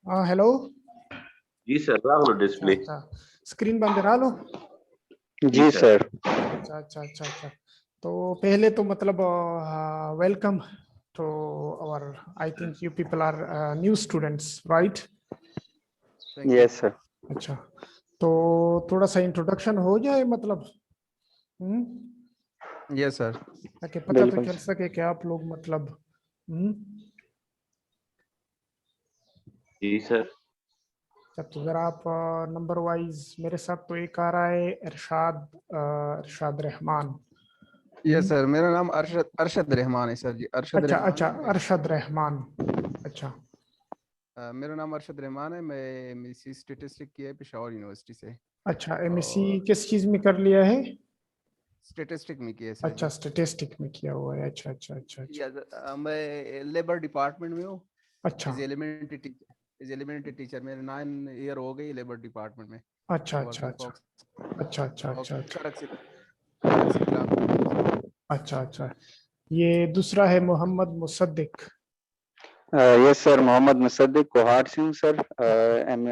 हाँ हेलो। जी सर, राहुल अच्छा डिस्प्ले। अच्छा, स्क्रीन बंद करा लो। जी सर। अच्छा अच्छा अच्छा अच्छा। तो पहले तो मतलब वेलकम तो और I think you people are new students right. Yes sir. अच्छा, तो थोड़ा सा इंट्रोडक्शन हो जाए मतलब यस सर। ताकि पता तो बिल्कुल चल सके कि आप लोग मतलब हम्म। जी सर। अच्छा, तो जरा आप नंबर वाइज मेरे साथ तो एक आ रहा है इरशाद रहमान। यस सर, मेरा नाम अरशद अरशद रहमान है सर जी। अरशद अच्छा रहमान अच्छा, है मैं। अरशद रहमान। अच्छा मेरा नाम अरशद रहमान है। मैं एमएससी स्टैटिस्टिक किया है पेशावर यूनिवर्सिटी से। अच्छा, एमएससी और किस चीज में कर लिया है? स्टैटिस्टिक में किया है सर अच्छा, जी। स्टेटिस्टिक में किया हुआ है। अच्छा अच्छा अच्छा अच्छा मैं लेबर डिपार्टमेंट में हूँ। अच्छा as elementary teacher. As elementary teacher मेरे 9 ईयर हो गई लेबर डिपार्टमेंट में। अच्छा अच्छा वर्किंग अच्छा फॉक्स अच्छा अच्छा अच्छा अच्छा खरक। अच्छा अच्छा। ये दूसरा है मोहम्मद मुसद्दिक। यस सर, मोहम्मद मुसद्दिक कोहाट से हूँ सर।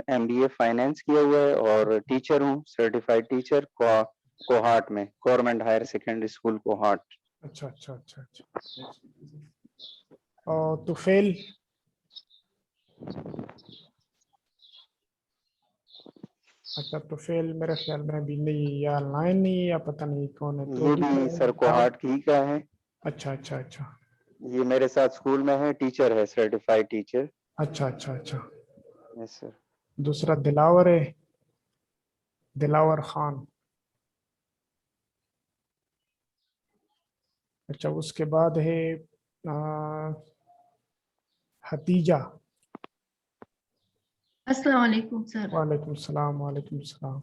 एमबीए फाइनेंस किया हुआ है और टीचर हूँ, सर्टिफाइड टीचर कोहाट में, government higher secondary school Kohat. अच्छा अच्छा अच्छा अच्छा। और तुफेल। अच्छा, तुफेल मेरे ख्याल में अभी नहीं, या ऑनलाइन नहीं है या पता नहीं कौन है, तो ये अभी भी सर आप। कोहाट की का है। अच्छा अच्छा अच्छा ये मेरे साथ स्कूल में है, टीचर है, सर्टिफाइड टीचर। अच्छा अच्छा अच्छा। Yes sir. दूसरा दिलावर है, दिलावर खान। अच्छा, उसके बाद है आ, हतीजा। अस्सलाम वालेकुम सर। वालेकुम सलाम, वालेकुम सलाम।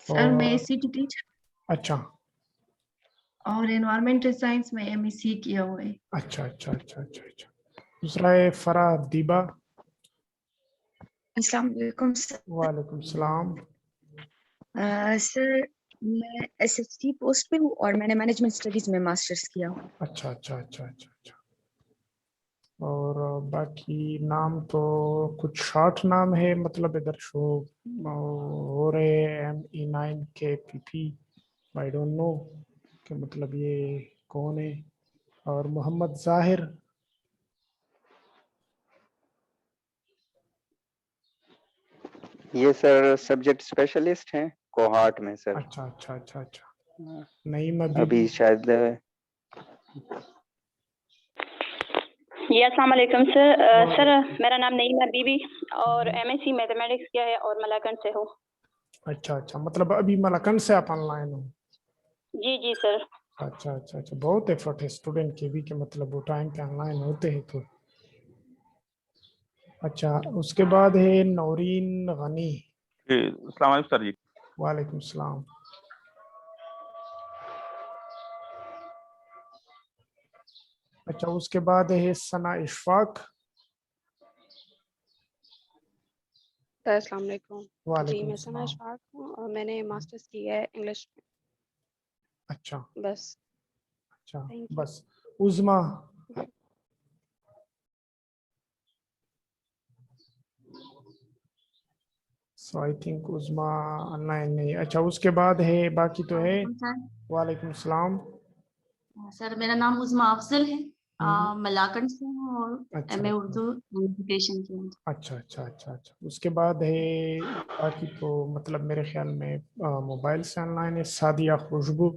सर मैं और सिटी टीचर अच्छा और एनवायरमेंटल साइंस में एमएससी किया हुआ है। अच्छा अच्छा अच्छा अच्छा अच्छा। दूसरा है फराह दीबा। अस्सलाम वालेकुम सर। वालेकुम सलाम। सर मैं एसएसटी पोस्ट पे हूँ और मैंने मैनेजमेंट स्टडीज में मास्टर्स किया हुआ अच्छा अच्छा अच्छा अच्छा अच्छा। और बाकी नाम तो कुछ शॉर्ट नाम है, मतलब इधर शो हो रहे MENKPP। आई डोंट नो कि मतलब ये कौन है। और मोहम्मद जाहिर। ये सर सब्जेक्ट स्पेशलिस्ट हैं कोहाट में सर। अच्छा अच्छा अच्छा अच्छा। नईमा बीबी। अभी शायद जी अस्सलाम वालेकुम सर। सर मेरा नाम नईमा बीबी और एमएससी मैथमेटिक्स किया है और मलाकंड से हूँ। अच्छा अच्छा, मतलब अभी मलकंद से आप ऑनलाइन हो? जी जी सर। अच्छा अच्छा अच्छा, बहुत एफर्ट है स्टूडेंट के भी कि मतलब वो टाइम पे ऑनलाइन होते हैं तो। अच्छा, उसके बाद है नौरीन गनी। अस्सलाम वालेकुम सर जी। वालेकुम सलाम। अच्छा, उसके बाद है सना इशफाक। अस्सलाम वालेकुम। जी वालेकुम मैं सना सलाम। इशफाक हूँ और मैंने मास्टर्स किया है इंग्लिश अच्छा में। बस अच्छा, थैंक यू। बस। उज़मा। सो आई थिंक उज़मा ऑनलाइन नहीं। अच्छा, उसके बाद है, बाकी तो है। वालेकुम सर। वालेकुम सलाम। सर मेरा नाम उज़मा अफजल है। हम्म, मैं लाकंड से हूँ और अच्छा एमए अच्छा उर्दू एजुकेशन की हूँ। अच्छा अच्छा अच्छा अच्छा। उसके बाद है, बाकी तो मतलब मेरे ख्याल में मोबाइल से ऑनलाइन है, सादिया खुशबू।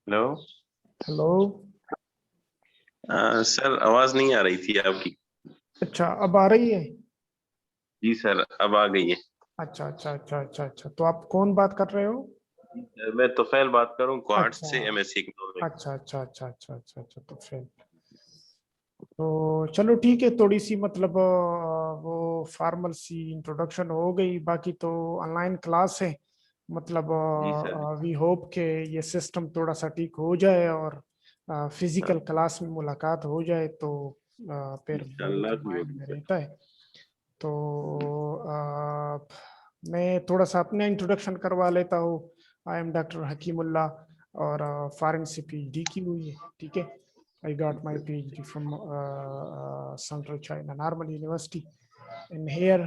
हेलो। हेलो। सर आवाज नहीं आ रही थी आपकी। अच्छा, अब आ रही है? जी सर, अब आ गई है। अच्छा अच्छा अच्छा अच्छा अच्छा, तो आप कौन बात कर रहे हो? मैं तुफैल बात करूं, क्वाड अच्छा से, एमएससी इकोनॉमिक्स। अच्छा अच्छा अच्छा अच्छा अच्छा अच्छा, तो फिर तो चलो ठीक है, थोड़ी सी मतलब वो फॉर्मल सी इंट्रोडक्शन हो गई, बाकी तो ऑनलाइन क्लास है। मतलब जी सर। वी होप के ये सिस्टम थोड़ा सा ठीक हो जाए और फिजिकल क्लास में मुलाकात हो जाए तो फिर वो इंशाल्लाह तो भी माइंड होगी में सर। रहता है। तो मैं थोड़ा सा अपने इंट्रोडक्शन करवा लेता हूँ। I am doctor Hakimullah. और फॉरेन से पीएचडी की हुई है, ठीक है। I got my PhD from central China normal university. And here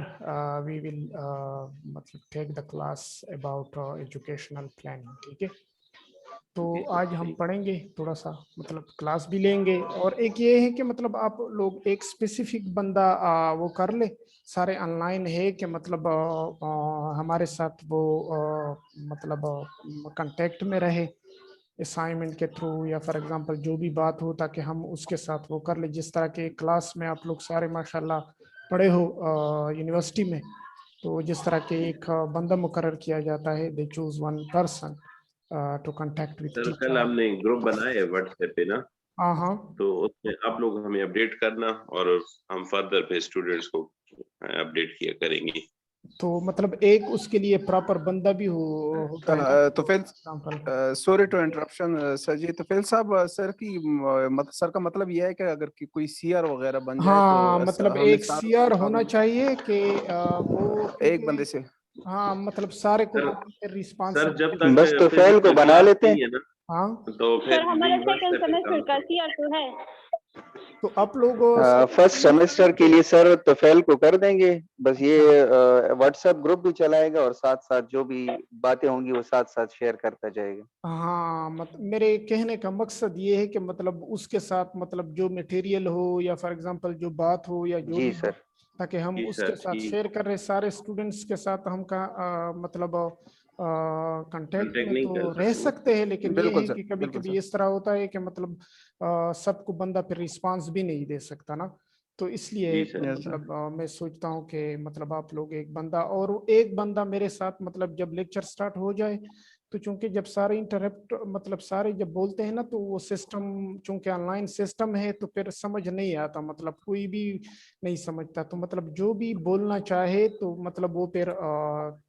we will मतलब take the class about educational planning, ठीक है। तो आज हम पढ़ेंगे थोड़ा सा, मतलब क्लास भी लेंगे, और एक ये है कि मतलब आप लोग एक स्पेसिफिक बंदा वो कर ले, सारे ऑनलाइन है कि मतलब हमारे साथ वो मतलब कांटेक्ट में रहे असाइनमेंट के थ्रू, या फॉर एग्जांपल जो भी बात हो, ताकि हम उसके साथ वो कर ले। जिस तरह के क्लास में आप लोग सारे माशाल्लाह पढ़े हो यूनिवर्सिटी में, तो जिस तरह के एक बंदा मुकर्रर किया जाता है, they choose one person to contact with sir कल टीचर। हमने ग्रुप बनाया है व्हाट्सएप पे ना, हाँ हाँ, तो उसमें आप लोग हमें अपडेट करना और हम फर्दर पे स्टूडेंट्स को अपडेट किया करेंगे। तो मतलब एक उसके लिए प्रॉपर बंदा भी होता है ना। तो फिर example sorry to interruption sir ji, तो फिर साहब सर की सर का मतलब यह है कि अगर कोई सीआर वगैरह बन जाए हाँ, तो मतलब हमें एक सीआर होना चाहिए कि वो, एक बंदे से। हाँ मतलब सारे को सर रिस्पांसिबिलिटी जब तक बस तो फेल को बना क्लास लेते नहीं हैं। है ना, हाँ, तो सर फिर हमारा भी सेकंड व्हाट्सएप पे सेमेस्टर काम का करें। सीआर तो है। तो आप लोग फर्स्ट सेमेस्टर के लिए सर तो फेल को कर देंगे, बस ये व्हाट्सएप ग्रुप भी चलाएगा और साथ साथ जो भी बातें होंगी वो साथ साथ शेयर करता जाएगा। हाँ, मतलब मेरे कहने का मकसद ये है कि मतलब उसके साथ मतलब जो मटेरियल हो, या फॉर एग्जांपल जो बात हो, या जो जी भी हो, सर। ताकि हम जी उसके सर, साथ जी। शेयर कर रहे सारे स्टूडेंट्स के साथ हम का मतलब कांटेक्ट कांटेक्ट में नहीं तो कर रह सकते। सकते हैं, लेकिन ये बिल्कुल है सर, कि कभी बिल्कुल कभी सर। इस तरह होता है कि मतलब सबको बंदा फिर रिस्पांस भी नहीं दे सकता ना। तो इसलिए जी सर। Yes sir. मतलब मैं सोचता हूँ कि मतलब आप लोग एक बंदा, और वो एक बंदा मेरे साथ मतलब जब लेक्चर स्टार्ट हो जाए, तो चूंकि जब सारे इंटरप्ट मतलब सारे जब बोलते हैं ना, तो वो सिस्टम चूंकि ऑनलाइन सिस्टम है, तो फिर समझ नहीं आता, मतलब कोई भी नहीं समझता। तो मतलब जो भी बोलना चाहे तो मतलब वो फिर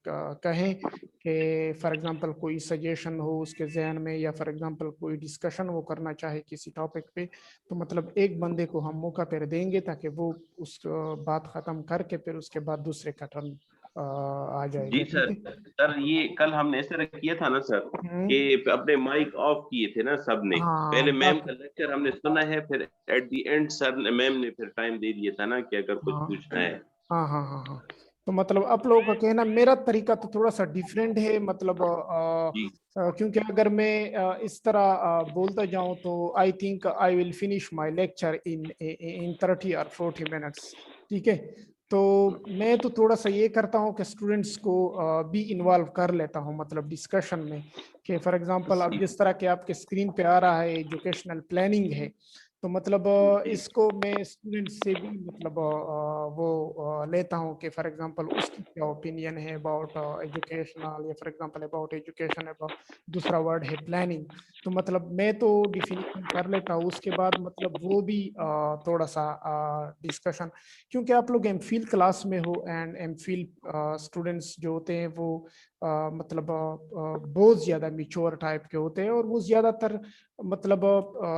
कहें कि फॉर एग्जांपल कोई सजेशन हो उसके जहन में, या फॉर एग्जांपल कोई डिस्कशन वो करना चाहे किसी टॉपिक पे, तो मतलब एक बंदे को हम मौका फिर देंगे, ताकि वो उस बात खत्म करके फिर उसके बाद दूसरे का टर्न आ जी जाएगा, ठीक सर। है। सर ये कल हमने ऐसे किया था ना सर, कि अपने माइक ऑफ किए थे ना सबने, हाँ पहले मैम बाकी, का लेक्चर हमने सुना है, फिर एट द एंड सर ने मैम ने फिर टाइम दे दिया था ना कि अगर कुछ हाँ पूछना है। हाँ हाँ हाँ हाँ। तो मतलब आप लोगों का कहना, मेरा तरीका तो थोड़ा सा डिफरेंट है, मतलब जी क्योंकि अगर मैं इस तरह बोलता जाऊं, तो I think I will finish my lecture in 30 और 40 मिनट्स, ठीक है। तो मैं तो थोड़ा सा ये करता हूँ कि स्टूडेंट्स को भी इन्वॉल्व कर लेता हूँ मतलब डिस्कशन में, कि फॉर एग्जांपल अब जिस तरह के आपके स्क्रीन पे आ रहा है एजुकेशनल प्लानिंग है, तो मतलब इसको मैं स्टूडेंट से भी मतलब वो लेता हूँ कि फॉर एग्जांपल उसकी क्या ओपिनियन है अबाउट एजुकेशनल, या for example about education, about दूसरा वर्ड है प्लानिंग। तो मतलब मैं तो डिफिनीशन कर लेता हूँ, उसके बाद मतलब वो भी थोड़ा सा डिस्कशन, क्योंकि आप लोग एमफिल क्लास में हो, एंड एमफिल स्टूडेंट्स जो होते हैं वो मतलब बहुत ज्यादा मिच्योर टाइप के होते हैं, और वो ज्यादातर मतलब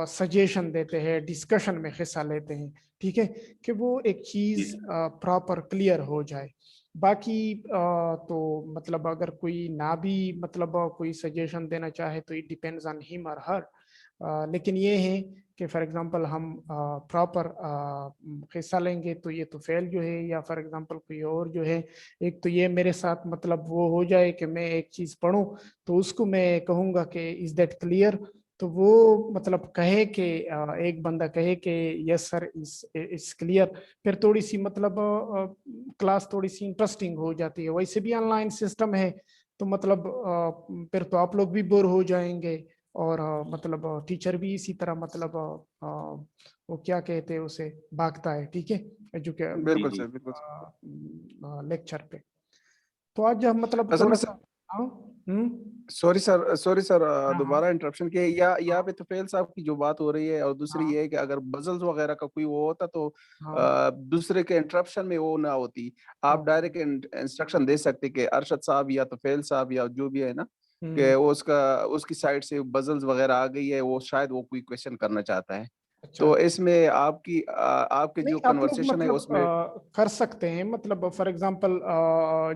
सजेशन देते हैं, डिस्कशन में हिस्सा लेते हैं, ठीक है, कि वो एक चीज प्रॉपर क्लियर हो जाए। बाकी तो मतलब अगर कोई ना भी मतलब कोई सजेशन देना चाहे, तो इट डिपेंड्स ऑन हिम और हर, लेकिन ये है कि फॉर एग्जांपल हम प्रॉपर हिस्सा लेंगे, तो ये तो फेल जो है, या फॉर एग्जांपल कोई और जो है, एक तो ये मेरे साथ मतलब वो हो जाए कि मैं एक चीज पढूं, तो उसको मैं कहूंगा कि इज दैट क्लियर, तो वो मतलब कहे कि एक बंदा कहे कि यस सर इज क्लियर, फिर थोड़ी सी मतलब क्लास थोड़ी सी इंटरेस्टिंग हो जाती है। वैसे भी ऑनलाइन सिस्टम है, तो मतलब फिर तो आप लोग भी बोर हो जाएंगे, और मतलब टीचर भी इसी तरह मतलब वो क्या कहते हैं उसे, भागता है, ठीक है, बिल्कुल मतलब सर, बिल्कुल सर। लेक्चर पे। तो आज हम मतलब असल थोड़ा में सा, हाँ, सॉरी सर, सॉरी सर, हाँ हाँ दोबारा इंटरप्शन के, या यहाँ पे तो फेल साहब की जो बात हो रही है, और दूसरी हाँ ये है कि अगर बजल्स वगैरह का कोई वो होता तो हाँ दूसरे के इंटरप्शन में वो ना होती, आप हाँ, डायरेक्ट इंस्ट्रक्शन दे सकते कि अरशद साहब या तो फेल साहब या जो भी है ना, कि वो उसका उसकी साइड से बजल्स वगैरह आ गई है, वो शायद वो कोई क्वेश्चन करना चाहता है, तो इसमें आपके नहीं, जो आप लोग कन्वर्सेशन है मतलब उसमें कर सकते हैं, मतलब फॉर एग्जांपल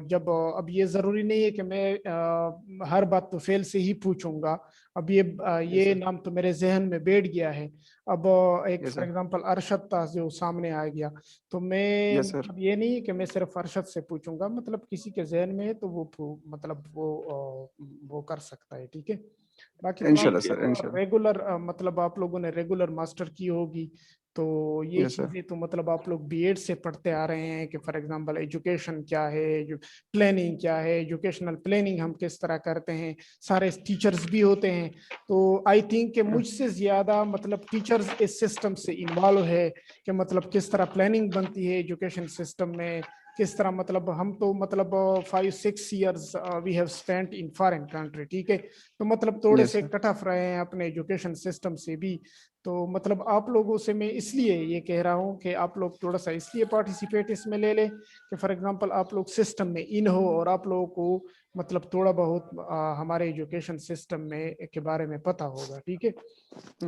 जब अब ये जरूरी नहीं है कि मैं हर बात तो फेल से ही पूछूंगा। अब ये सर नाम तो मेरे जहन में बैठ गया है। अब एक yes for sir example Arshad था जो सामने आ गया, तो मैं यस सर मतलब ये नहीं है कि मैं सिर्फ अरशद से पूछूंगा, मतलब किसी के जहन में है तो मतलब वो कर सकता है, ठीक है। बाकी तो इंशाल्लाह आप सर इंशाल्लाह रेगुलर मतलब आप लोगों ने रेगुलर मास्टर की होगी, तो ये यस सर चीजें तो मतलब आप लोग बीएड से पढ़ते आ रहे हैं कि फॉर एग्जांपल एजुकेशन क्या है, जो प्लानिंग क्या है, एजुकेशनल प्लानिंग हम किस तरह करते हैं, सारे टीचर्स भी होते हैं। तो आई थिंक कि मुझसे ज्यादा मतलब टीचर्स इस सिस्टम से इन्वॉल्व है कि मतलब किस तरह प्लानिंग बनती है एजुकेशन सिस्टम में, किस तरह मतलब हम तो मतलब 5-6 years we have spent in foreign country, ठीक है। तो मतलब थोड़े यस से सर कट ऑफ रहे हैं अपने एजुकेशन सिस्टम से भी। तो मतलब आप लोगों से मैं इसलिए ये कह रहा हूँ कि आप लोग थोड़ा सा इसलिए पार्टिसिपेट इसमें ले लें कि फॉर एग्जांपल आप लोग सिस्टम में इन हो और आप लोगों को मतलब थोड़ा बहुत हमारे एजुकेशन सिस्टम में के बारे में पता होगा, ठीक है।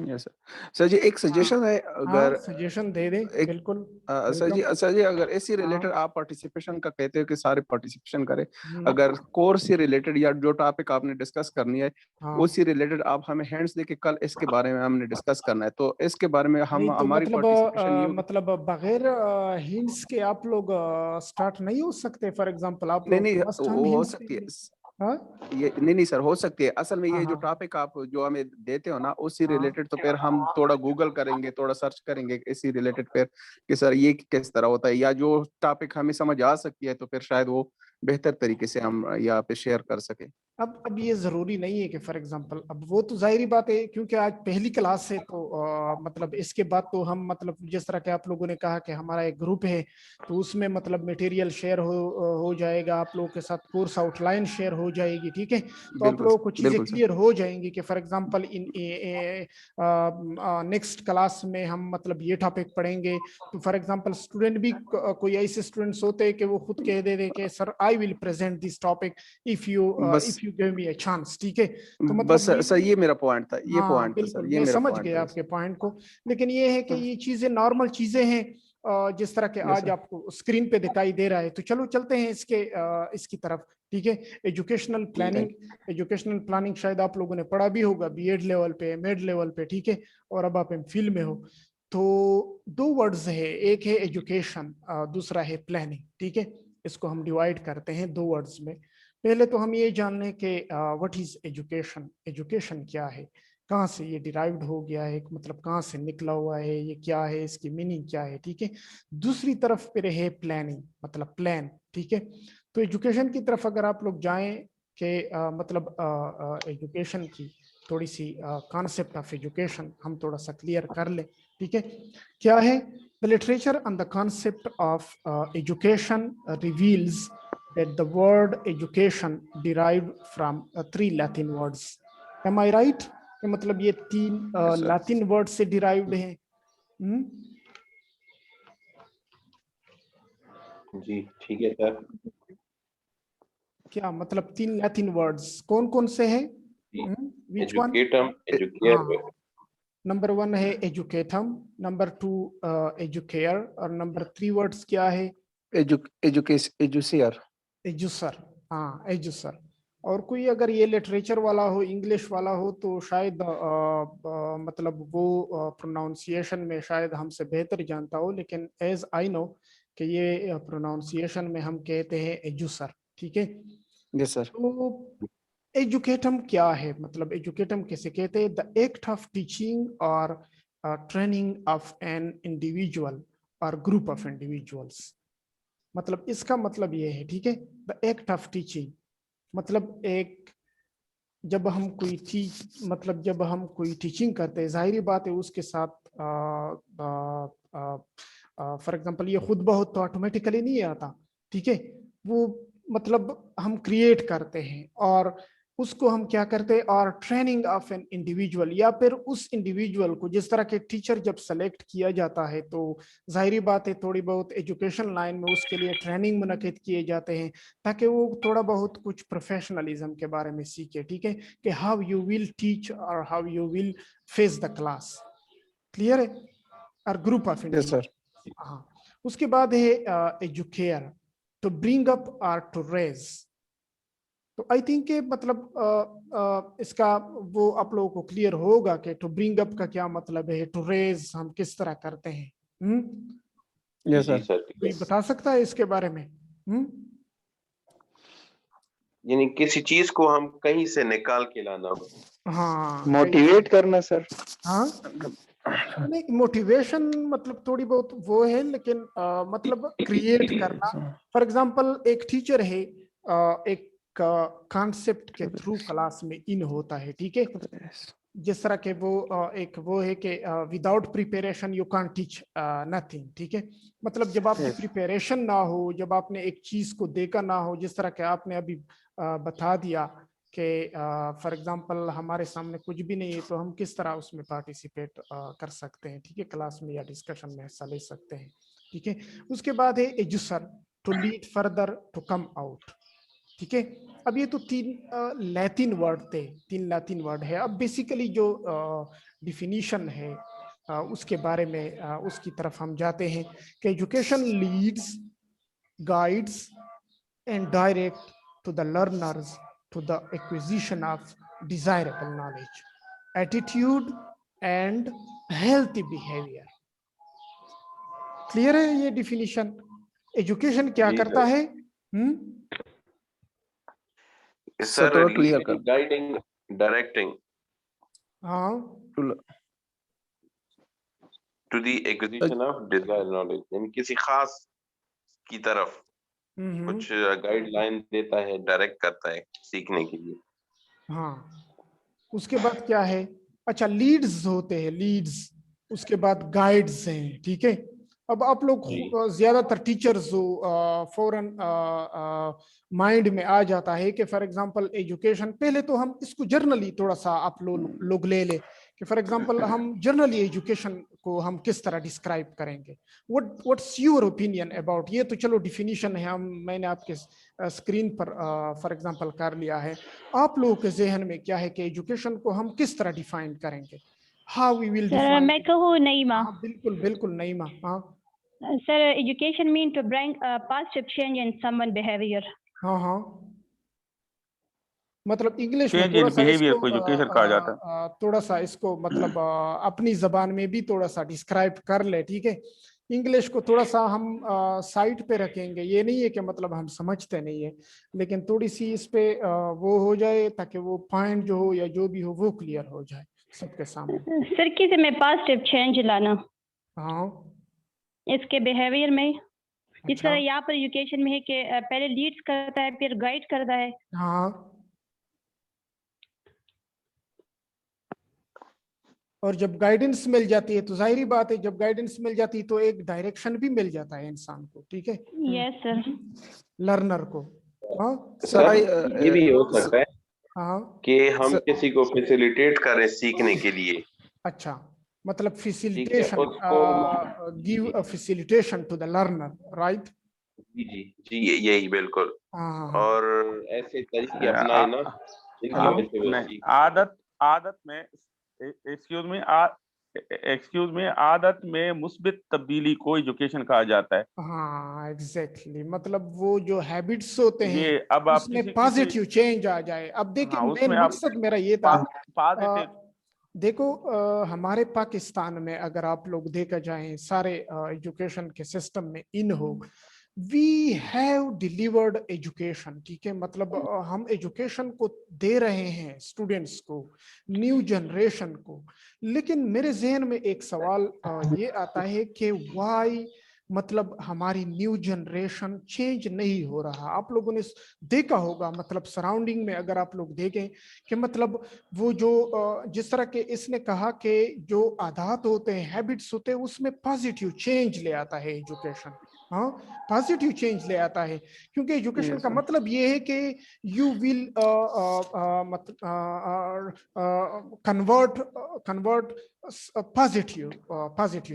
यस सर सर जी एक सजेशन है हाँ, अगर सजेशन दे दे, एक बिल्कुल सर वेलकम। जी अगर इसी हाँ। रिलेटेड आप पार्टिसिपेशन का कहते हो कि सारे पार्टिसिपेशन करें, हम्म। अगर कोर्स से रिलेटेड या जो टॉपिक आपने डिस्कस करनी है हाँ, उसी रिलेटेड आप हमें हैंड्स दे के कल इसके बारे में हमने डिस्कस करना है, तो इसके बारे में नहीं हम तो हमारी मतलब पार्टिसिपेशन ये होगी। मतलब बगैर हिंट्स के आप लोग स्टार्ट नहीं हो सकते, फॉर एग्जांपल आप नहीं लोग नहीं मस्ट हम वो हो हिंट्स सकती है देंगे। हाँ ये नहीं सर हो सकती है, असल में हाँ ये जो हाँ टॉपिक आप जो हमें देते हो ना उसी हाँ। रिलेटेड, तो फिर हम थोड़ा गूगल करेंगे, थोड़ा सर्च करेंगे इसी रिलेटेड फिर कि सर ये किस तरह होता है, या जो टॉपिक हमें समझ आ सकती है तो फिर शायद वो बेहतर तरीके से हम यहाँ पे शेयर कर सके। अब ये जरूरी नहीं है कि फॉर एग्जांपल अब वो तो जाहिर बात है क्योंकि आज पहली क्लास है, तो मतलब इसके बाद तो हम मतलब जिस तरह के आप लोगों ने कहा कि हमारा एक ग्रुप है, तो उसमें मतलब मटेरियल शेयर हो जाएगा, आप लोगों के साथ कोर्स आउटलाइन शेयर हो जाएगी, ठीक है। तो आप लोगों को चीजें बिल्कुल सर क्लियर हो जाएंगी कि for example in next class में हम मतलब ये टॉपिक पढ़ेंगे। तो फॉर एग्जांपल स्टूडेंट भी कोई ऐसे स्टूडेंट्स होते हैं कि वो खुद कह दे कि sir I will present this topic if बस you give me a chance, ठीक है। तो बस मतलब ये सर ये मेरा पॉइंट था, ये हाँ पॉइंट था सर, बिल्कुल, ये मैं मेरा समझ पॉइंट गया था। आपके पॉइंट को। लेकिन ये है कि ये चीजें नॉर्मल चीजें हैं, जिस तरह के यस आज सर आपको स्क्रीन पे दिखाई दे रहा है। तो चलो चलते हैं इसकी तरफ, ठीक है। Educational planning, thank educational planning शायद आप लोगों ने पढ़ा भी होगा बीएड लेवल पे, मिड लेवल पे, ठीक है। और अब आप एमफिल में हो। तो दो वर्ड्स है, एक है एजुकेशन, दूसरा है प्लानिंग, ठीक है। इसको हम डिवाइड करते हैं दो वर्ड्स में। पहले तो हम ये जान लें कि व्हाट इज एजुकेशन, एजुकेशन क्या है, कहाँ से ये डिराइव्ड हो गया है, मतलब कहाँ से निकला हुआ है, ये क्या है, इसकी मीनिंग क्या है, ठीक है। दूसरी तरफ पे रहे प्लानिंग, मतलब प्लान, ठीक है। तो एजुकेशन की तरफ अगर आप लोग जाएं कि मतलब एजुकेशन की थोड़ी सी कॉन्सेप्ट ऑफ एजुकेशन हम थोड़ा सा क्लियर कर लें, ठीक है। क्या है? The literature on the concept of education reveals that the word education derived from three Latin words. Am I right? मतलब ये तीन यस सर लैटिन वर्ड से डिराइव्ड हैं। जी ठीक है सर। क्या मतलब तीन लैटिन वर्ड्स कौन कौन से हैं? Which one? एजुकेटम, एजुकेयर, हाँ, नंबर 1 है एजुकेटम, नंबर 2 एजुकेयर, और नंबर 3 वर्ड्स क्या है? एजुसियर। एजुसर। हाँ, एजुसर। और कोई अगर ये लिटरेचर वाला हो, इंग्लिश वाला हो, तो शायद मतलब वो प्रोनाउंसिएशन में शायद हमसे बेहतर जानता हो, लेकिन एज आई नो कि ये प्रोनाउंसिएशन में हम कहते हैं एजुसर, ठीक है। यस सर तो एजुकेटम क्या है, मतलब एजुकेटम किसे कहते हैं? द एक्ट ऑफ टीचिंग और ट्रेनिंग ऑफ एन इंडिविजुअल और ग्रुप ऑफ इंडिविजुअल्स। मतलब इसका मतलब ये है, ठीक है। द एक्ट ऑफ टीचिंग मतलब एक, जब हम कोई चीज मतलब जब हम कोई टीचिंग करते हैं, जाहिर बात है उसके साथ फॉर एग्जांपल ये खुद बहुत तो ऑटोमेटिकली नहीं आता, ठीक है। वो मतलब हम क्रिएट करते हैं और उसको हम क्या करते हैं, और ट्रेनिंग ऑफ एन इंडिविजुअल, या फिर उस इंडिविजुअल को जिस तरह के टीचर जब सेलेक्ट किया जाता है, तो जाहिर बात है थोड़ी बहुत एजुकेशन लाइन में उसके लिए ट्रेनिंग मुनक्किद किए जाते हैं, ताकि वो थोड़ा बहुत कुछ प्रोफेशनलिज्म के बारे में सीखे, ठीक है, कि हाउ यू विल टीच और how you will face the class. Clear है? और ग्रुप ऑफ Yes, sir. हाँ, उसके बाद है एजुकेयर, टू ब्रिंग अप और टू रेज। तो आई थिंक के मतलब इसका वो आप लोगों को क्लियर होगा कि टू ब्रिंग अप का क्या मतलब है, टू रेज हम किस तरह करते हैं। Yes, जी sir. सर, कोई बता सकता है इसके बारे में? यानी किसी चीज को हम कहीं से निकाल के लाना हो। हाँ, मोटिवेट करना सर। हाँ नहीं, मोटिवेशन मतलब थोड़ी बहुत वो है, लेकिन मतलब क्रिएट करना। फॉर एग्जांपल एक टीचर है, एक कॉन्सेप्ट के थ्रू क्लास में इन होता है, ठीक है। जिस तरह के वो एक वो है कि without preparation you can't teach nothing, ठीक है। मतलब जब आपकी प्रिपरेशन ना हो, जब आपने एक चीज को देखा ना हो, जिस तरह के आपने अभी बता दिया कि फॉर एग्जांपल हमारे सामने कुछ भी नहीं है तो हम किस तरह उसमें पार्टिसिपेट कर सकते हैं, ठीक है, क्लास में या डिस्कशन में हिस्सा ले सकते हैं, ठीक है। उसके बाद है एजुसर, to lead further, to come out, ठीक है। अब ये तो तीन लैटिन वर्ड थे, तीन लैटिन वर्ड है। अब बेसिकली जो डिफिनीशन है उसके बारे में उसकी तरफ हम जाते हैं कि education leads, guides and direct to the learners to the acquisition of desirable knowledge, attitude and healthy behavior। Clear है ये डिफिनीशन? एजुकेशन क्या करता है? सर थोड़ा clear कर। गाइडिंग, डायरेक्टिंग हाँ, to the acquisition of desired knowledge, यानी किसी खास की तरफ कुछ गाइडलाइन देता है, डायरेक्ट करता है सीखने के लिए। हाँ, उसके बाद क्या है? अच्छा, लीड्स होते हैं, लीड्स, उसके बाद गाइड्स हैं, ठीक है। अब आप लोग ज्यादातर टीचर्स जो फौरन माइंड में आ जाता है कि फॉर एग्जांपल एजुकेशन, पहले तो हम इसको जर्नली थोड़ा सा आप लोग ले कि फॉर एग्जांपल हम जर्नली एजुकेशन को हम किस तरह डिस्क्राइब करेंगे। व्हाट्स योर ओपिनियन अबाउट ये? तो चलो डिफिनीशन है, मैंने आपके स्क्रीन पर फॉर एग्जांपल कर लिया है। आप लोगों के जहन में क्या है कि एजुकेशन को हम किस तरह डिफाइन करेंगे? How we will define? मैं कहूँ नईमा। बिल्कुल बिल्कुल नईमा। हाँ sir, education mean to bring a positive change in someone behaviour. हाँ हाँ, मतलब इंग्लिश में चेंज थोड़ा इन सा बिहेवियर इसको को एजुकेशन कहा जाता है। थोड़ा सा इसको मतलब अपनी जबान में भी थोड़ा सा डिस्क्राइब कर ले, ठीक है। इंग्लिश को थोड़ा सा हम साइड पे रखेंगे, ये नहीं है कि मतलब हम समझते नहीं है, लेकिन थोड़ी सी इस पे वो हो जाए ताकि वो पॉइंट जो हो या जो भी हो वो क्लियर हो जाए सबके सामने। सर, किसी में पॉजिटिव चेंज लाना हाँ, इसके बिहेवियर में, जिस अच्छा, तरह यहाँ पर एजुकेशन में है कि पहले लीड्स करता है फिर गाइड करता है। हाँ, और जब गाइडेंस मिल जाती है तो जाहिर बात है, जब गाइडेंस मिल जाती है तो एक डायरेक्शन भी मिल जाता है इंसान को, ठीक है, यस सर। लर्नर को। हाँ सर ये भी हो सकता है हाँ, कि हम किसी को फैसिलिटेट करें सीखने के लिए। अच्छा, मतलब facilitation, give a facilitation to the learner, right? जी जी जी, यही बिल्कुल। हाँ, और ऐसे तरीके अपनाए ना जिसकी वजह से वो नहीं, सीख आदत में एक्सक्यूज में आदत में मुस्बित तब्दीली को एजुकेशन कहा जाता है। हाँ एग्जैक्टली, मतलब वो जो हैबिट्स होते हैं ये अब आप उसमें पॉजिटिव चेंज आ जाए। अब देखिए, हाँ, मेन उसमें आप मकसद मेरा ये था, पॉजिटिव देखो हमारे पाकिस्तान में अगर आप लोग देखा जाए सारे एजुकेशन के सिस्टम में इन हो, वी हैव डिलीवर्ड एजुकेशन, ठीक है, मतलब हम एजुकेशन को दे रहे हैं स्टूडेंट्स को, न्यू जनरेशन को। लेकिन मेरे जहन में एक सवाल ये आता है कि व्हाई, मतलब हमारी न्यू जनरेशन चेंज नहीं हो रहा। आप लोगों ने देखा होगा, मतलब सराउंडिंग में अगर आप लोग देखें कि मतलब वो जो जिस तरह के इसने कहा कि जो आदत होते हैं, हैबिट्स होते हैं, उसमें पॉजिटिव चेंज ले आता है एजुकेशन। हाँ, पॉजिटिव चेंज ले आता है, क्योंकि एजुकेशन का मतलब ये है कि you will convert positive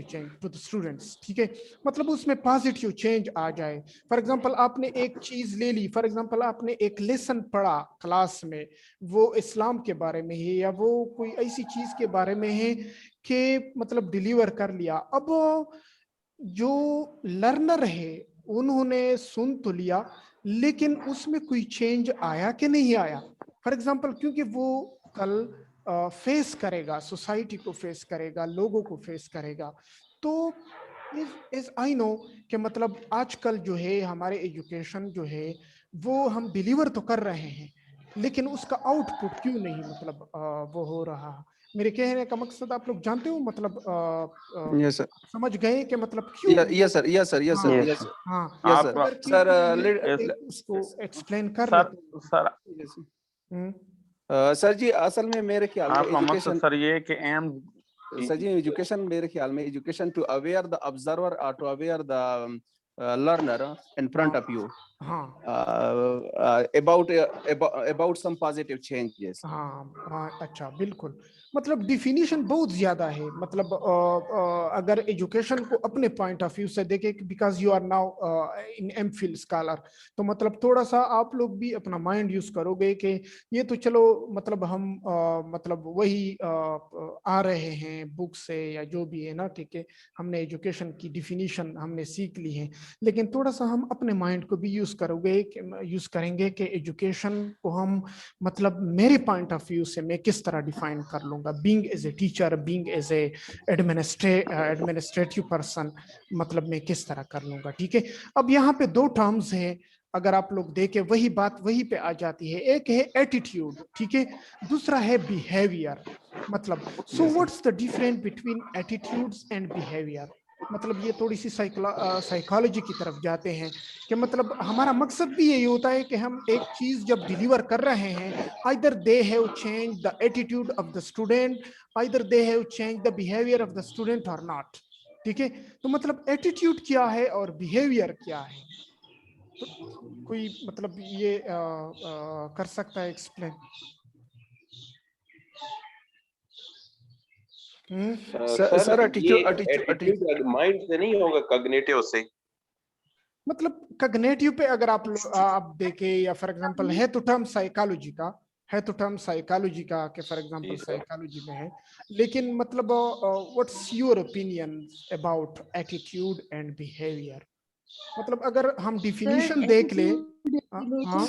change to the students, ठीक है, मतलब उसमें पॉजिटिव चेंज आ जाए। फॉर एग्जांपल आपने एक चीज ले ली, फॉर एग्जांपल आपने एक लेसन पढ़ा क्लास में, वो इस्लाम के बारे में है या वो कोई ऐसी चीज के बारे में है कि मतलब डिलीवर कर लिया। अब जो लर्नर है उन्होंने सुन तो लिया, लेकिन उसमें कोई चेंज आया कि नहीं आया। फॉर एग्जांपल क्योंकि वो कल फेस करेगा, सोसाइटी को फेस करेगा, लोगों को फेस करेगा। तो इस आई नो कि मतलब आजकल जो है हमारे एजुकेशन जो है वो हम डिलीवर तो कर रहे हैं, लेकिन उसका आउटपुट क्यों नहीं मतलब वो हो रहा। मेरे कहने का मकसद आप लोग जानते हो, मतलब यस सर, समझ गए कि मतलब क्यों। Yes sir, yes sir, yes sir, yes हाँ यस आप सर, सर सर उसको एक्सप्लेन कर सर लेते सर हैं। सर जी, असल में मेरे ख्याल में आपका मकसद एजुकेशन, सर ये है कि एम सर जी एजुकेशन मेरे ख्याल में education to aware the observer और to aware the learner in front of you हाँ about some positive changes. हाँ अच्छा बिल्कुल, मतलब डिफिनीशन बहुत ज्यादा है। मतलब अगर एजुकेशन को अपने पॉइंट ऑफ व्यू से देखें, because you are now in MPhil scholar, तो मतलब थोड़ा सा आप लोग भी अपना माइंड यूज करोगे कि ये तो चलो मतलब हम मतलब वही आ रहे हैं बुक से या जो भी है ना, ठीक है, हमने एजुकेशन की डिफिनीशन हमने सीख ली है, लेकिन थोड़ा सा हम अपने माइंड को भी यूज करेंगे कि एजुकेशन को हम मतलब मेरे पॉइंट ऑफ व्यू से मैं किस तरह डिफाइन कर लूंगा, being as a teacher, being as a administrative person, मतलब मैं किस तरह कर लूंगा। ठीक है, अब यहाँ पे दो टर्म्स हैं, अगर आप लोग देखें वही बात वहीं पे आ जाती है। एक है एटीट्यूड, ठीक है, दूसरा है बिहेवियर। मतलब so what's the difference between attitudes and behaviour. मतलब ये थोड़ी सी साइकोलॉजी की तरफ जाते हैं कि मतलब हमारा मकसद भी यही होता है कि हम एक चीज जब डिलीवर कर रहे हैं, either they have change the attitude of the student, either they have change the behaviour of the student और नॉट। ठीक है, तो मतलब एटीट्यूड क्या है और बिहेवियर क्या है, तो कोई मतलब ये कर सकता है एक्सप्लेन। सर ये एटीट्यूड माइंड से नहीं होगा, कॉग्निटिव से। मतलब कॉग्निटिव पे अगर आप देखें, या फॉर एग्जांपल है तो टर्म साइकोलॉजी का, है तो टर्म साइकोलॉजी का कि फॉर एग्जांपल साइकोलॉजी में है, लेकिन मतलब what's your opinion about attitude and behaviour. मतलब अगर हम डिफिनीशन देख ले। हाँ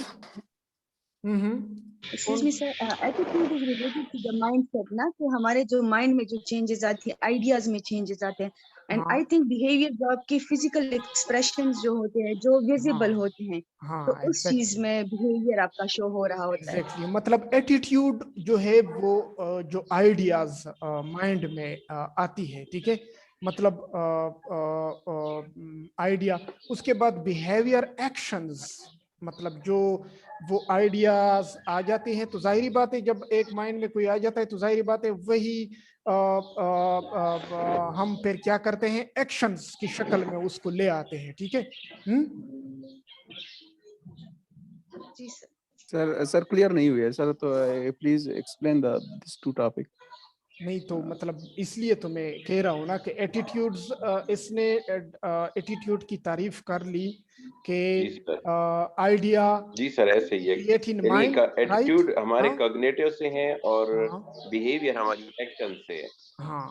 excuse me sir, attitude is related to the mindset ना, कि हमारे जो माइंड में जो चेंजेस आती है, आइडियाज में चेंजेस आते हैं। एंड आई थिंक बिहेवियर जो आपके फिजिकल एक्सप्रेशंस जो होते हैं, जो विजिबल होते हैं, तो उस चीज में बिहेवियर आपका शो हो रहा होता है। एग्जैक्टली, मतलब एटीट्यूड जो है वो जो आइडियाज माइंड में आती है, ठीक है, मतलब आइडिया, उसके बाद बिहेवियर एक्शंस, मतलब जो वो आइडियाज आ जाते हैं, तो जाहिर बात है जब एक माइंड में कोई आ जाता है तो जाहिर बात है वही हम फिर क्या करते हैं, एक्शंस की शक्ल में उसको ले आते हैं। ठीक है, जी सर। सर क्लियर नहीं हुई है सर, तो please explain this to topic. नहीं तो मतलब इसलिए तो मैं कह रहा हूँ ना कि एटीट्यूड्स, इसने एटीट्यूड की तारीफ कर ली कि आइडिया जी सर, ऐसे ही है। क्रिएट इन माइंड, एटीट्यूड हमारे कॉग्निटिव से है और हाँ बिहेवियर हमारी एक्शन से है। हाँ,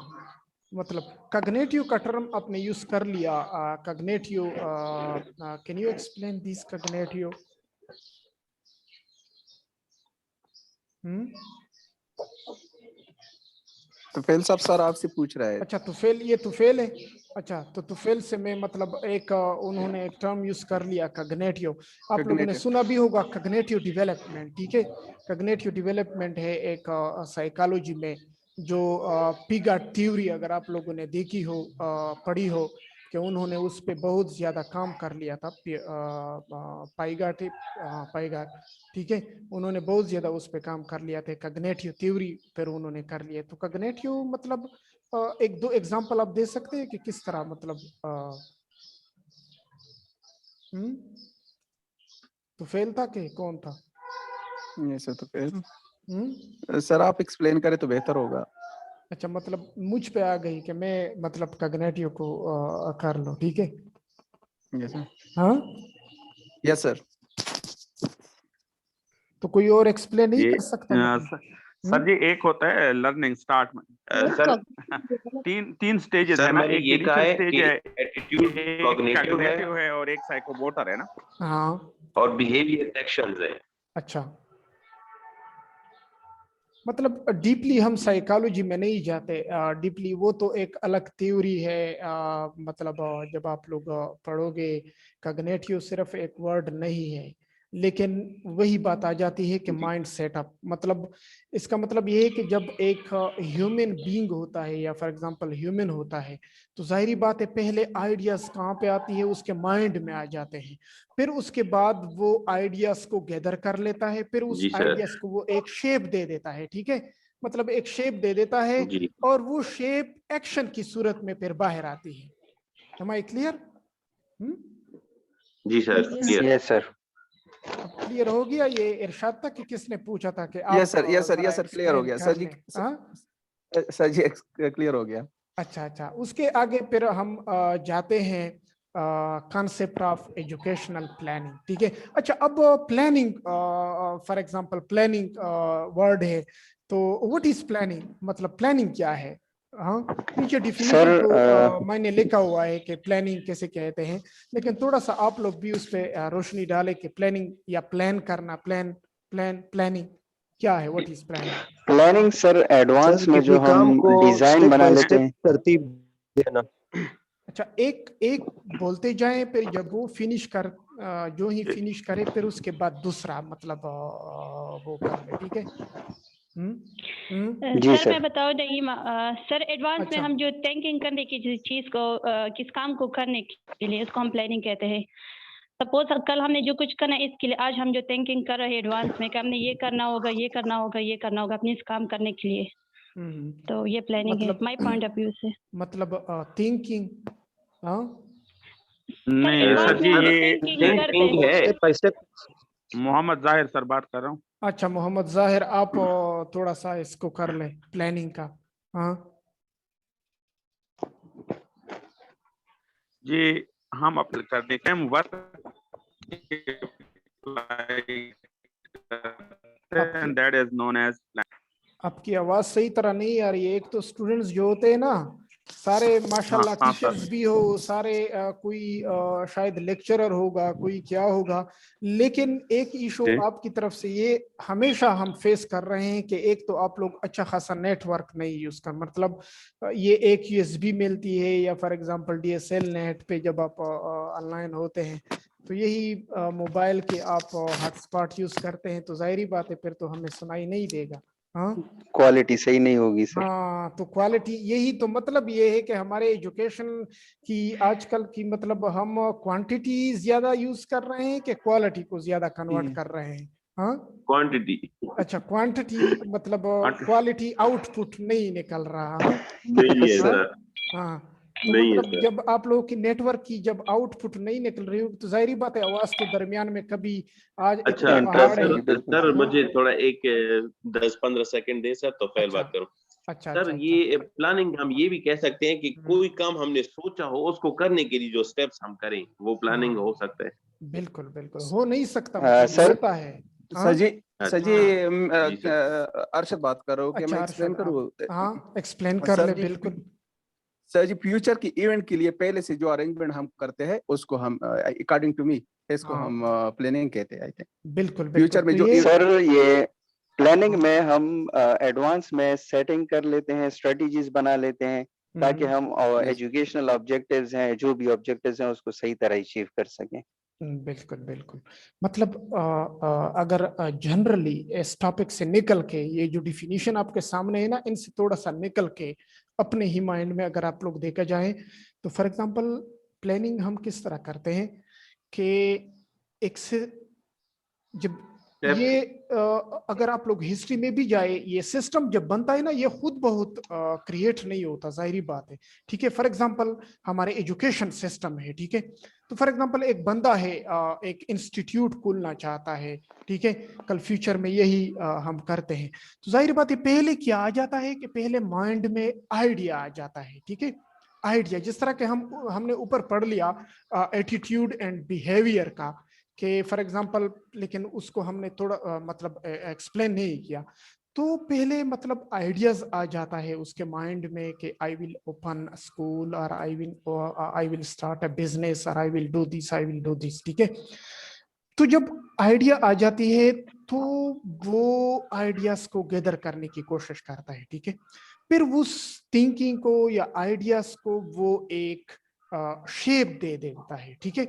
मतलब कॉग्निटिव का टर्म आपने यूज कर लिया, cognitive, can you explain this cognitive. Tufail साहब सर आपसे पूछ रहा है। अच्छा तुफेल, ये तुफेल है। अच्छा तो तुफेल से मैं मतलब एक उन्होंने एक टर्म यूज कर लिया कॉग्निटिव, आप लोगों ने सुना भी होगा कॉग्निटिव डेवलपमेंट। ठीक है, कॉग्निटिव डेवलपमेंट है एक साइकोलॉजी में जो पिगाट थ्योरी, अगर आप लोगों ने देखी हो, पढ़ी हो, कि उन्होंने उस पे बहुत ज्यादा काम कर लिया था, पाइगाट, पाइगाट, ठीक है, उन्होंने बहुत ज्यादा उस पे काम कर लिया था, कॉग्निटिव थ्योरी फिर उन्होंने कर लिया। तो कॉग्निटिव मतलब एक दो एग्जांपल आप दे सकते हैं कि किस तरह, मतलब तो फेल था कि कौन था? ये सर तो फेल, सर आप एक्सप्लेन करें तो बेहतर होगा। अच्छा, मतलब मुझ पे आ गई कि मैं मतलब कॉग्निटिव को कर लो, ठीक है। यस सर, हाँ, यस सर। तो कोई और एक्सप्लेन नहीं ये कर सकता मतलब? सर जी, एक होता है लर्निंग स्टार्ट में सर तीन स्टेजेस है सर ना, मैंने एक ये कहा इनिशियल है स्टेज कि है, एटीट्यूड एक कॉग्निटिव है कॉग्निटिव है और एक साइकोमोटर है ना। हाँ, और बिहेवियर एक्शंस है। अच्छा, मतलब डीपली हम साइकोलॉजी में नहीं जाते। डीपली वो तो एक अलग थ्योरी है। मतलब जब आप लोग पढ़ोगे, कॉग्निटिव सिर्फ एक वर्ड नहीं है, लेकिन वही बात आ जाती है कि माइंड सेटअप। मतलब इसका मतलब ये है कि जब एक ह्यूमन बीइंग होता है या फॉर एग्जांपल ह्यूमन होता है, तो जाहिर बात है पहले आइडियाज कहाँ पे आती है, उसके माइंड में आ जाते हैं। फिर उसके बाद वो आइडियाज को गैदर कर लेता है, फिर उस जी सर। आइडियाज को वो एक शेप दे देता है, ठीक है। मतलब एक शेप दे देता है, जी और वो शेप एक्शन की सूरत में फिर बाहर आती है। Am I clear? जी सर, क्लियर। Yes sir. अब क्लियर हो गया ये इरशाद तक कि किसने पूछा था कि आप यस सर, यस सर, जरा यस सर, क्लियर हो एक्सप्लेन गया कर सर जी। लें। हाँ, सर जी क्लियर हो गया। अच्छा अच्छा, उसके आगे फिर हम जाते हैं कॉन्सेप्ट ऑफ एजुकेशनल प्लानिंग, ठीक है। अच्छा, अब planning, for example planning word है, तो व्हाट इज प्लानिंग, मतलब प्लानिंग क्या है? हाँ, नीचे डिफिनीशन सर तो मैंने लिखा हुआ है कि प्लानिंग कैसे कहते हैं, लेकिन थोड़ा सा आप लोग भी उस पर रोशनी डालें कि प्लानिंग या प्लान करना, प्लानिंग क्या है, what is planning? Planning sir advance sir में किसी जो काम हम को डिजाइन स्टेप बना बाय लेते स्टेप हैं। तरतीब देना। अच्छा, एक एक बोलते जाएं, फिर जब वो फिनिश कर जो ही फिनिश करे फिर उसके बाद दूसरा, मतलब वो कर ले, ठीक है। जी सर सर। मैं बताओ नहीं, सर एडवांस में अच्छा, हम जो थिंकिंग करने की चीज को किस काम को करने के लिए उसको हम प्लानिंग कहते हैं। सपोज कल हमने जो कुछ करना है इसके लिए, आज हम जो थिंकिंग कर रहे हैं एडवांस में कि हमने ये करना होगा, ये करना होगा, ये करना होगा अपने इस काम करने के लिए, तो ये प्लानिंग है मतलब माय पॉइंट ऑफ व्यू से। मतलब थिंकिंग, हाँ, सर नहीं एडवांस सर में जी, हम जो ये थिंकिंग करते थिंकिंग हैं। है। Step by step. मोहम्मद जाहिर सर बात कर रहा हूँ। अच्छा मोहम्मद जाहिर, आप थोड़ा सा इसको कर ले प्लानिंग का। हाँ जी, हम अपने करने के वर्क आपकी that is known as plan. आपकी आवाज सही तरह नहीं आ रही है। एक तो स्टूडेंट्स जो होते हैं ना, सारे माशाल्लाह हाँ टीचर्स सर। भी हो, सारे कोई शायद लेक्चरर होगा, कोई क्या होगा, लेकिन एक इशू जी आपकी तरफ से ये हमेशा हम फेस कर रहे हैं कि एक तो आप लोग अच्छा खासा नेटवर्क नहीं यूज कर, मतलब ये एक यूएसबी मिलती है या फॉर एग्जांपल डीएसएल नेट पे जब आप ऑनलाइन होते हैं, तो यही मोबाइल के आप हॉटस्पॉट यूज करते हैं, तो जाहिर बात है फिर तो हमें सुनाई नहीं देगा। हाँ क्वालिटी सही नहीं होगी सर। हाँ, तो क्वालिटी, यही तो मतलब ये है कि हमारे एजुकेशन की आजकल की, मतलब हम क्वांटिटी ज्यादा यूज कर रहे हैं कि क्वालिटी को ज्यादा कन्वर्ट कर रहे हैं? हाँ, क्वांटिटी अच्छा, क्वांटिटी मतलब क्वालिटी आउटपुट नहीं निकल रहा। हाँ नहीं है हाँ सर, हाँ, तो नहीं है मतलब सर। जब आप लोगों की नेटवर्क की जब आउटपुट नहीं निकल रही हो, तो जाहिर बात है आवाज तो दरमियान में कभी, आज अच्छा इतने पहाड़ सर, हैं। बिल्कुल। सर हाँ, मुझे थोड़ा एक 10-15 सेकंड दे सर, तो फिर अच्छा बात करूं। अच्छा सर अच्छा अच्छा, ये प्लानिंग हम ये भी कह सकते हैं कि हम्म, कोई काम हमने सोचा हो उसको करने के लिए जो स्टेप्स हम करें वो प्लानिंग हो हाँ, सकता है। बिल्कुल बिल्कुल, हो नहीं सकता मतलब सर होता है। हाँ सर जी, सर जी, अच्छा हाँ, जी सर। अरशद बात कर रहा हूँ, कि मैं अच्छा एक्सप्लेन अरशद, आप करूँ? हाँ एक्सप्लेन कर सर ले जी, बिल्कुल। सर जी, फ्यूचर की इवेंट के लिए पहले से जो अरेंजमेंट हम करते हैं उसको हम अकॉर्डिंग टू मी इसको हाँ हम प्लानिंग कहते हैं, आई थिंक। बिल्कुल बिल्कुल, फ्यूचर में तो जो ये सर ये प्लानिंग हाँ, में हम एडवांस में सेटिंग कर लेते हैं, स्ट्रेटजीज बना लेते हैं, ताकि हम यस, एजुकेशनल ऑब्जेक्टिव्स हैं, जो भी ऑब्जेक्टिव्स हैं उसको सही तरह अचीव कर सकें। बिल्कुल बिल्कुल, मतलब अगर जनरली इस टॉपिक से निकल के, ये जो डिफिनीशन आपके सामने है ना, इनसे थोड़ा सा निकल के अपने ही माइंड में अगर आप लोग देखा जाए, तो फॉर एग्जांपल प्लानिंग हम किस तरह करते हैं कि एक से जब ये अगर आप लोग हिस्ट्री में भी जाए, ये सिस्टम जब बनता है ना, ये खुद बहुत क्रिएट नहीं होता, जाहिर बात है, ठीक है। फॉर एग्जांपल हमारे एजुकेशन सिस्टम है, ठीक है। तो फॉर एग्जांपल एक बंदा है, एक इंस्टीट्यूट खोलना चाहता है, ठीक है, कल फ्यूचर में यही हम करते हैं। तो जाहिर बात है पहले क्या आ जाता है कि पहले माइंड में आइडिया आ जाता है, ठीक है। आइडिया जिस तरह के हमने ऊपर पढ़ लिया एटीट्यूड एंड बिहेवियर का, कि फॉर एग्जांपल, लेकिन उसको हमने थोड़ा मतलब एक्सप्लेन नहीं किया। तो पहले मतलब आइडियाज आ जाता है उसके माइंड में कि आई विल ओपन स्कूल, और I will start a business, और आई विल डू दिस, ठीक है। तो जब आइडिया आ जाती है तो वो आइडियाज को गैदर करने की कोशिश करता है, ठीक है। फिर उस थिंकिंग को या आइडियाज को वो एक शेप दे देता है, ठीक है।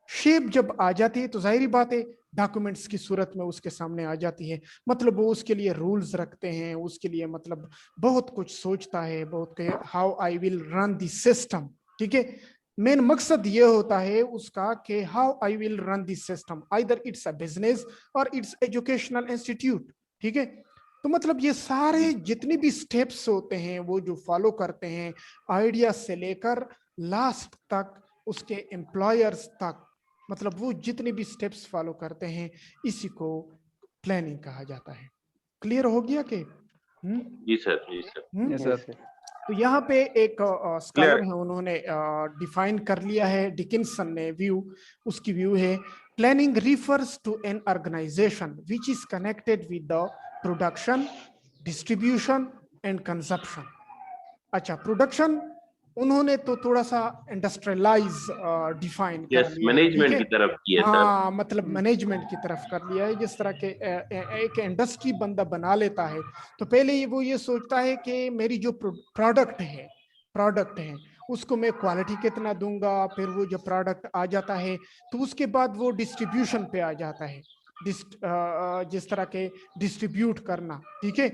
शेप जब आ जाती है तो जाहिर बात है डॉक्यूमेंट्स की सूरत में उसके सामने आ जाती है। मतलब वो उसके लिए रूल्स रखते हैं, उसके लिए मतलब बहुत कुछ सोचता है, बहुत how I will run the system, ठीक है। मेन मकसद ये होता है उसका कि how I will run this system, either it's a business और इट्स एजुकेशनल इंस्टीट्यूट, ठीक है। तो मतलब ये सारे जितने भी स्टेप्स होते हैं वो जो फॉलो करते हैं, आइडिया से लेकर लास्ट तक उसके एम्प्लॉयर्स तक, मतलब वो जितने भी स्टेप्स फॉलो करते हैं, इसी को प्लानिंग कहा जाता है। क्लियर हो गया कि? जी सर, जी सर। Yes sir. तो यहाँ पे एक स्कॉलर Clear. है, उन्होंने डिफाइन कर लिया है, डिकिंसन ने व्यू, उसकी व्यू है planning refers to an organization which is connected with the production, distribution and consumption. अच्छा, प्रोडक्शन उन्होंने तो थोड़ा सा इंडस्ट्रियलाइज डिफाइन कर यस, लिया है, ठीक मैनेजमेंट है। की तरफ की है सर। हाँ, मतलब मैनेजमेंट की तरफ कर लिया है। जिस तरह के एक इंडस्ट्री बंदा बना लेता है तो पहले वो ये सोचता है कि मेरी जो प्रोडक्ट है उसको मैं क्वालिटी कितना दूंगा, फिर वो जो प्रोडक्ट आ जाता है तो उसके बाद वो डिस्ट्रीब्यूशन पे आ जाता है, जिस तरह के डिस्ट्रीब्यूट करना, ठीक है।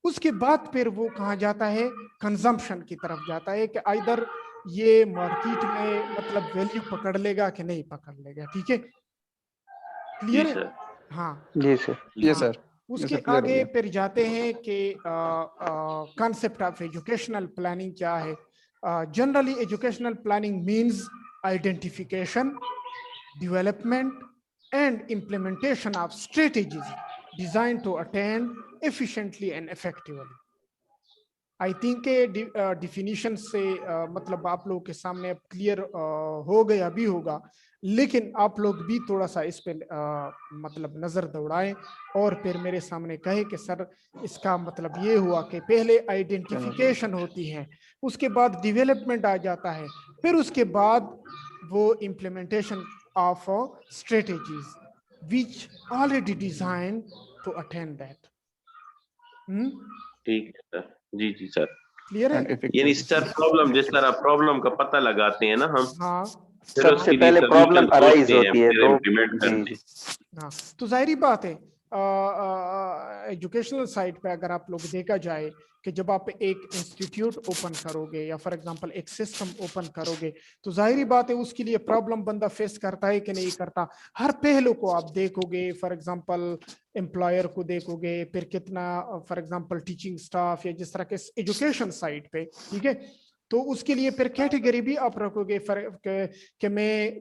उसके बाद फिर वो कहाँ जाता है, कंजम्पशन की तरफ जाता है, कि आइदर ये मार्केट में मतलब वैल्यू पकड़ लेगा कि नहीं पकड़ लेगा, ठीक है। क्लियर है? हाँ जी सर। Yes sir. उसके आगे फिर जाते हैं कि कॉन्सेप्ट ऑफ एजुकेशनल प्लानिंग क्या है। Generally educational planning means identification, development and implementation of strategies designed to attain efficiently and effectively. I think definition से मतलब आप लोगों के सामने अब क्लियर हो गया भी होगा, लेकिन आप लोग भी थोड़ा सा इस पे मतलब नजर दौड़ाएं और फिर मेरे सामने कहे कि सर इसका मतलब ये हुआ कि पहले आइडेंटिफिकेशन होती है, उसके बाद डेवलपमेंट आ जाता है, फिर उसके बाद वो implementation of strategies which already design to attain that. ठीक है सर। जी जी सर। क्लियर है? यानी सर प्रॉब्लम, जिस तरह प्रॉब्लम का पता लगाते हैं ना हम, हाँ, फिर सबसे उसके लिए पहले प्रॉब्लम सॉल्यूशन अराइज सोचते हैं, होती है फिर तो इम्प्लीमेंट करते हैं। हाँ, तो जाहिर बात है एजुकेशनल साइड पे अगर आप लोग देखा जाए कि जब आप एक इंस्टीट्यूट ओपन करोगे या फॉर एग्जांपल एक सिस्टम ओपन करोगे तो जाहिर बात है उसके लिए प्रॉब्लम बंदा फेस करता है कि नहीं करता। हर पहलू को आप देखोगे, फॉर एग्जांपल एम्प्लॉयर को देखोगे, फिर कितना फॉर एग्जांपल टीचिंग स्टाफ या जिस तरह के एजुकेशन साइड पे, ठीक है। तो उसके लिए फिर कैटेगरी भी आप रखोगे कि मैं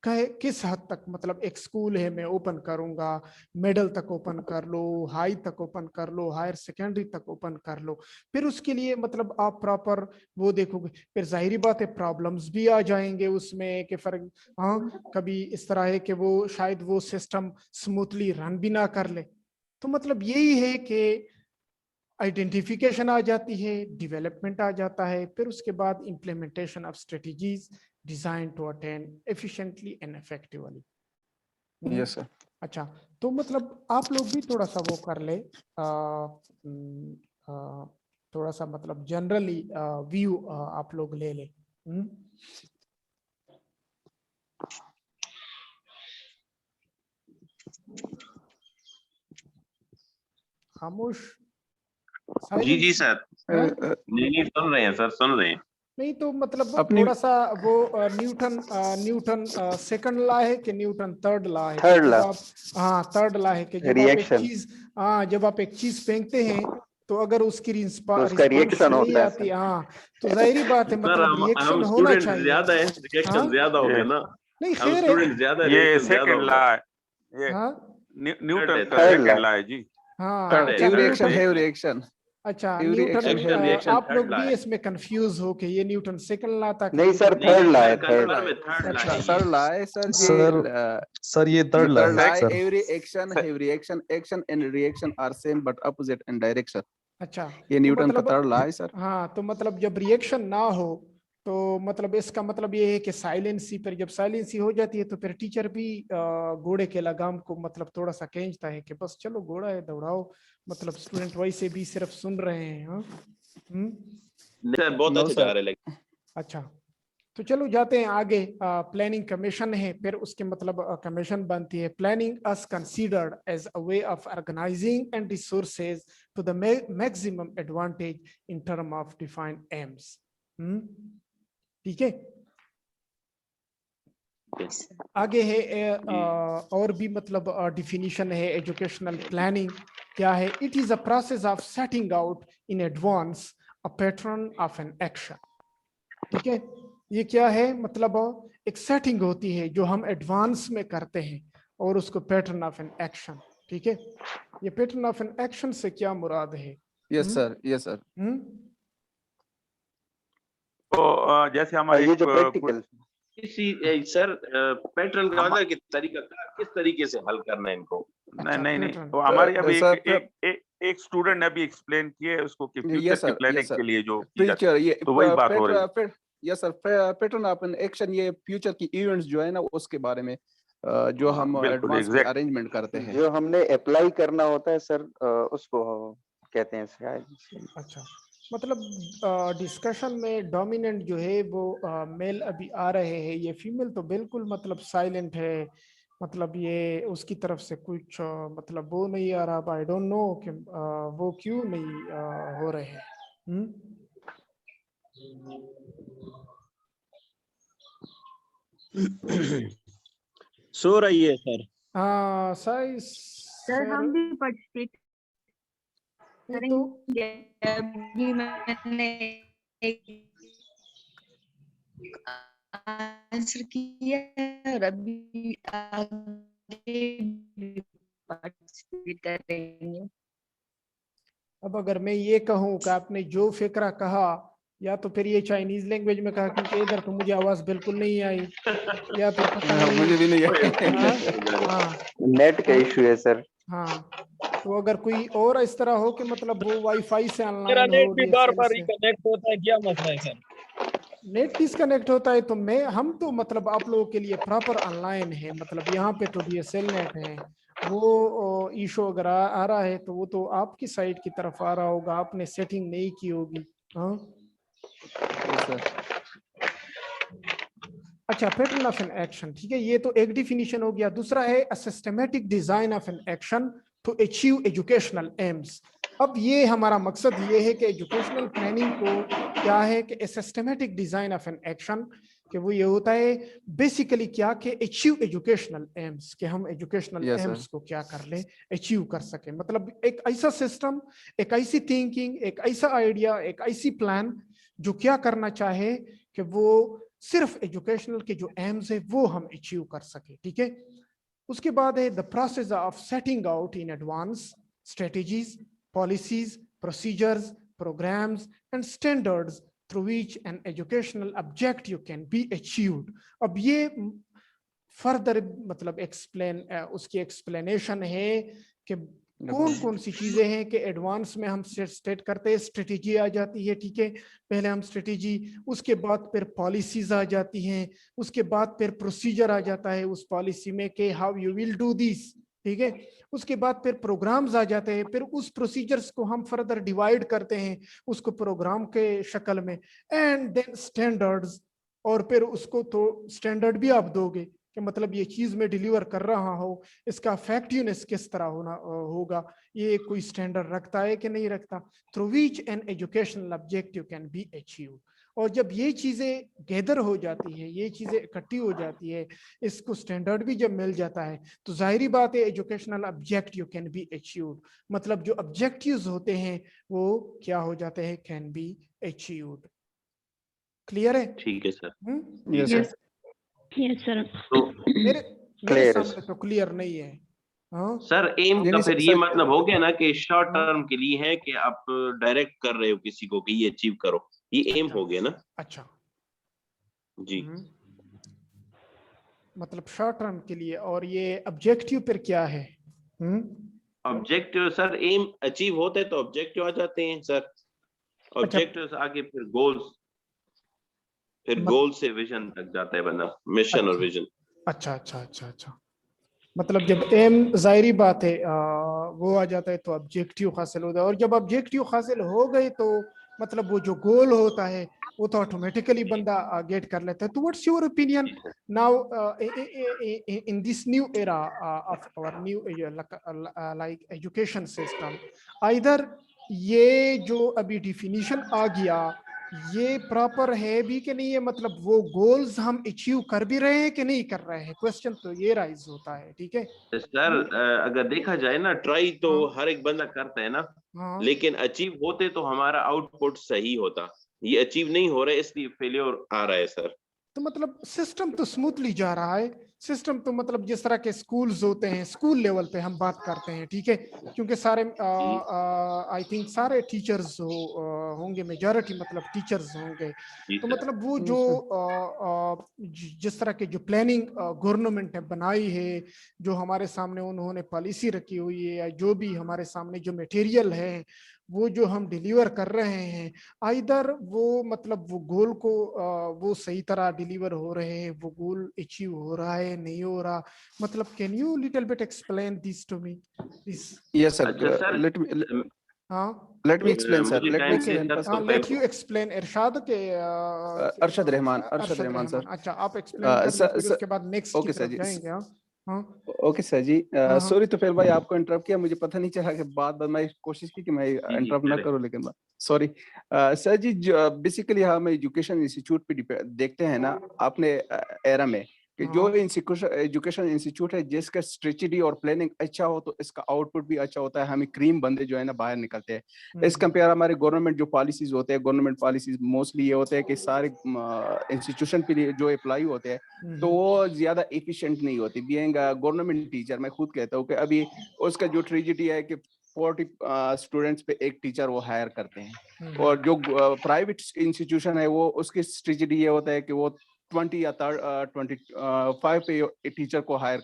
किस हद तक, मतलब एक स्कूल है मैं ओपन करूंगा, मिडिल तक ओपन कर लो, हाई तक ओपन कर लो, हायर सेकेंडरी तक ओपन कर लो, फिर उसके लिए मतलब आप प्रॉपर वो देखोगे। फिर जाहिर बात है प्रॉब्लम्स भी आ जाएंगे उसमें कि फर्क, हाँ कभी इस तरह है कि वो शायद वो सिस्टम स्मूथली रन भी ना कर ले। तो मतलब यही है कि आइडेंटिफिकेशन आ जाती है, डेवलपमेंट आ जाता है, फिर उसके बाद implementation of strategies design to attain efficiently and effectively. Yes sir. अच्छा, तो मतलब आप लोग भी थोड़ा सा वो कर ले, थोड़ा सा मतलब जनरली व्यू आप लोग ले ले। खामोश, जी जी साइलेंस। सर। नहीं नहीं, सुन रहे हैं सर, सुन रहे हैं। नहीं तो मतलब अपनी थोड़ा सा वो न्यूटन सेकंड लॉ है कि न्यूटन थर्ड लॉ है? थर्ड जब लॉ, आप हाँ थर्ड लॉ है कि जब आप एक रिएक्शन, चीज जब आप एक चीज फेंकते हैं तो अगर उसकी तो उसका रिस्पांस रिएक्शन नहीं होता है आती, सर। हाँ तो जाहिर बात है सर मतलब हम रिएक्शन होना स्टूडेंट चाहिए। ज्यादा है, रिएक्शन हाँ ज्यादा हो ये गया ना, नहीं हम खैर है। स्टूडेंट ज्यादा, ये रिएक्शन ज्यादा सेकंड होगा। लॉ है, ये हाँ न्यूटन का थर्ड सेकंड लॉ, लॉ है जी। हाँ थर्ड है, अच्छा every third action Newton, have reaction, अच्छा every Newton action action have reaction आप थर्ड लोग लॉ भी है। इसमें कंफ्यूज हो कि ये न्यूटन सेकंड लॉ था कि नहीं सर न्यूटन थर्ड नहीं लॉ है, नहीं, थर्ड। कंफर्म है, थर्ड लॉ है ये। थर्ड लॉ है सर जी। सर ये थर्ड लॉ थर्ड लॉ है है, sir. Every action have reaction, action and reaction are same but opposite in direction. अच्छा ये तो न्यूटन का मतलब थर्ड लॉ है सर। हाँ तो मतलब जब रिएक्शन ना हो तो मतलब इसका मतलब ये है कि साइलेंसी पर जब साइलेंसी हो जाती है तो फिर टीचर भी घोड़े के लगाम को मतलब थोड़ा सा खींचता है कि बस चलो घोड़ा है दौड़ाओ, मतलब स्टूडेंट वैसे भी सिर्फ सुन रहे हैं। हाँ सर बहुत नो अच्छे जा सर, रहे हैं। अच्छा तो चलो जाते हैं आगे। प्लानिंग कमीशन है, फिर उसके मतलब कमीशन बनती है। Planning us considered as a way of organizing and resources to the maximum advantage in term of defined aims. ठीक है, आगे है और भी मतलब डिफिनीशन है एजुकेशनल प्लानिंग क्या है। It is a process of setting out in advance a pattern of an action. ठीक है, ये क्या है मतलब एक सेटिंग होती है जो हम एडवांस में करते हैं और उसको पैटर्न ऑफ एन एक्शन। ठीक है, ये पैटर्न ऑफ एन एक्शन से क्या मुराद है? Yes sir, yes sir. तो जैसे हमारे ये जो प्रैक्टिकल सर पैटर्न का मतलब कि तरीका किस तरीके से हल करना है इनको। नहीं तो हमारे अभी सर, एक स्टूडेंट ने अभी एक्सप्लेन किया है उसको कि फ्यूचर यस की सर, प्लानिंग यस सर। के लिए जो की जाती फ्यूचर है, ये तो वही बात हो रही है। Yes sir, pattern of an action ये फ्यूचर की इवेंट्स जो है ना उसके बारे में जो हम बिल्कुल एडवांस में एग्जैक्ट, अरेंजमेंट करते हैं, जो हमने अप्लाई करना होता है सर, उसको कहते हैं शायद। अच्छा मतलब डिस्कशन में डोमिनेंट जो है वो मेल अभी आ रहे हैं, ये फीमेल तो बिल्कुल मतलब साइलेंट है, मतलब ये उसकी तरफ से कुछ मतलब वो नहीं आ रहा। आई डोंट नो कि वो क्यों नहीं हो रहे हैं। सो रही है सर। हाँ सर हम भी पार्टिसिपेट करेंगे। अभी मैंने आंसर किया और अभी आगे भी पार्टिसिपेट करेंगे। अब अगर मैं ये कहूँ कि आपने जो फिक्रा कहा या तो फिर ये चाइनीज लैंग्वेज में कहा, क्योंकि इधर तो मुझे आवाज बिल्कुल नहीं आई, या फिर पता नहीं मुझे भी नहीं है। हाँ नेट का इशू है सर। हाँ तो अगर कोई और इस तरह हो कि मतलब वो वाईफाई से मेरा ऑनलाइन नेट हो, भी बार-बार रिकनेक्ट होता है, क्या मसला है सर? नेट डिस्कनेक्ट होता है तो हम तो मतलब आप लोगों के लिए प्रॉपर ऑनलाइन है, मतलब यहाँ पे तो डीएसएल नेट है। वो इशू अगर आ रहा है तो वो तो आपकी साइड की तरफ आ रहा होगा, आपने सेटिंग नहीं की होगी। हाँ अच्छा, पैटर्न ऑफ एन एक्शन, ठीक है, ये तो एक डिफिनीशन हो गया। दूसरा है a systematic design of an action to achieve educational aims. अब ये हमारा मकसद ये है कि एजुकेशनल प्लानिंग को क्या है कि a systematic design of an action, कि वो ये होता है बेसिकली क्या कि अचीव एजुकेशनल एम्स, कि हम एजुकेशनल एम्स को क्या कर ले, अचीव कर सके। मतलब एक ऐसा सिस्टम, एक ऐसी थिंकिंग, एक ऐसा आइडिया, एक ऐसी प्लान जो क्या करना चाहे कि वो सिर्फ एजुकेशनल के जो एम्स है वो हम अचीव कर सके। ठीक है, उसके बाद है the process of setting out in advance strategies, policies, procedures, programmes and standards through which an educational objective can be achieved. अब ये फर्दर मतलब उसकी एक्सप्लेनेशन है कि कौन कौन सी चीजें हैं कि एडवांस में हम स्टेट करते हैं, स्ट्रेटेजी आ जाती है। ठीक है, पहले हम स्ट्रेटेजी, उसके बाद फिर पॉलिसीज आ जाती हैं, उसके बाद फिर प्रोसीजर आ जाता है उस पॉलिसी में कि how you will do this. ठीक है, उसके बाद फिर प्रोग्राम्स आ जाते हैं, फिर उस प्रोसीजर्स को हम फर्दर डिवाइड करते हैं उसको प्रोग्राम के शक्ल में, एंड देन स्टैंडर्ड्स, और फिर उसको तो स्टैंडर्ड भी आप दोगे कि मतलब ये चीज मैं डिलीवर कर रहा हूँ, इसका इफेक्टिवनेस किस तरह होगा, ये कोई स्टैंडर्ड रखता है कि नहीं रखता, through which an educational objective can be achieved. और जब ये चीजें गैदर हो जाती है, ये चीजें इकट्ठी हो जाती है, इसको स्टैंडर्ड भी जब मिल जाता है, तो जाहिर बात है educational objective can be achieved, मतलब जो ऑब्जेक्टिव्स होते हैं वो क्या हो जाते हैं, कैन बी अचीव्ड। क्लियर है? ठीक है सर। Yes yes sir. तो मेरे Clear है सामने तो क्लियर नहीं है। हाँ सर एम नहीं का नहीं फिर ये सर, मतलब हो गया ना कि शॉर्ट हाँ टर्म के लिए है कि आप डायरेक्ट कर रहे हो किसी को कि ये अचीव करो, ये एम अच्छा हो गया ना। अच्छा। जी मतलब शॉर्ट टर्म के लिए, और ये ऑब्जेक्टिव पर क्या है? ऑब्जेक्टिव सर, एम अचीव होता है तो ऑब्जेक्टिव आ जाते हैं सर, अच्छा ऑब्जेक्टिव से आगे फिर गोल्स, फिर मत, गोल से विजन तक जाता है बंदा, मिशन और अच्छा विजन। अच्छा अच्छा अच्छा अच्छा। मतलब जब एम, जाहिरी बात है वो आ जाता है तो ऑब्जेक्टिव हासिल होता है, और जब ऑब्जेक्टिव हासिल हो गए तो मतलब वो जो गोल होता है वो तो ऑटोमेटिकली बंदा गेट कर लेता है। तो what's your opinion now in this new era of our new like education system, either ये जो अभी डिफिनीशन आ गया ये प्रॉपर है भी कि नहीं है, मतलब वो गोल्स हम अचीव कर भी रहे हैं कि नहीं कर रहे हैं, क्वेश्चन तो ये राइज होता है। ठीक है सर अगर देखा जाए ना, ट्राई तो हाँ हर एक बंदा करता है ना, हाँ। लेकिन अचीव होते तो हमारा आउटपुट सही होता, ये अचीव नहीं हो रहा है इसलिए फेलियर आ रहा है सर। तो मतलब सिस्टम तो स्मूथली जा रहा है, सिस्टम तो मतलब जिस तरह के स्कूल्स होते हैं, स्कूल लेवल पे हम बात करते हैं, ठीक है, क्योंकि सारे जी आई थिंक सारे टीचर्स होंगे, मेजॉरिटी मतलब टीचर्स होंगे। जी तो सर। मतलब वो जो जिस तरह के जो प्लानिंग गवर्नमेंट ने बनाई है, जो हमारे सामने उन्होंने पॉलिसी रखी हुई है, या जो भी हमारे सामने जो मटेरियल है वो जो हम डिलीवर कर रहे हैं, आइदर वो मतलब वो गोल को वो सही तरह डिलीवर हो रहे हैं, वो गोल अचीव हो रहा है नहीं हो रहा, मतलब can you little bit explain this to me this? Yes अच्छा सर, सर, हाँ लेट मी एक्सप्लेन सर, मुझे लेट मी टाइम दे ओके, एक्सप्लेन सर हाँ तो लेट यू फिर एक्सप्लेन। इरशाद के अरशद रहमान, अरशद अरशद रहमान रहमान, सर। अच्छा आप एक्सप्लेन कर ले, फिर सर उसके बाद नेक्स्ट की ओके सर तरफ जी, जाएंगे। हाँ हाँ ओके सर जी, हाँ हाँ सॉरी तो फिर भाई आपको इंटरप्ट किया, मुझे पता नहीं चला कि बात बात मैं कोशिश की कि मैं जी जी इंटरप्ट ना करें। करूं, लेकिन सॉरी सर जी। बेसिकली हम एजुकेशन इंस्टीट्यूट पे देखते हैं ना अपने एरा में कि जो हाँ एजुकेशन इंस्टीट्यूट है जिसका स्ट्रेटजी और प्लानिंग अच्छा हो तो इसका आउटपुट भी अच्छा होता है, हमें क्रीम बंदे जो है ना बाहर निकलते हैं। इस कंपेयर हमारे गवर्नमेंट जो पॉलिसीज होते हैं, गवर्नमेंट पॉलिसीज मोस्टली ये होते हैं कि सारे इंस्टीट्यूशन के लिए जो अप्लाई होते हैं तो वो ज्यादा एफिशिएंट नहीं होती। बीइंग गवर्नमेंट टीचर मैं खुद कहता हूँ कि अभी उसका जो ट्रेजेडी है कि 40 स्टूडेंट्स पे एक टीचर वो हायर करते हैं, और जो प्राइवेट इंस्टीट्यूशन है वो उसकी स्ट्रेटेजी ये होता है कि वो 20 या 25 पे टीचर को हायर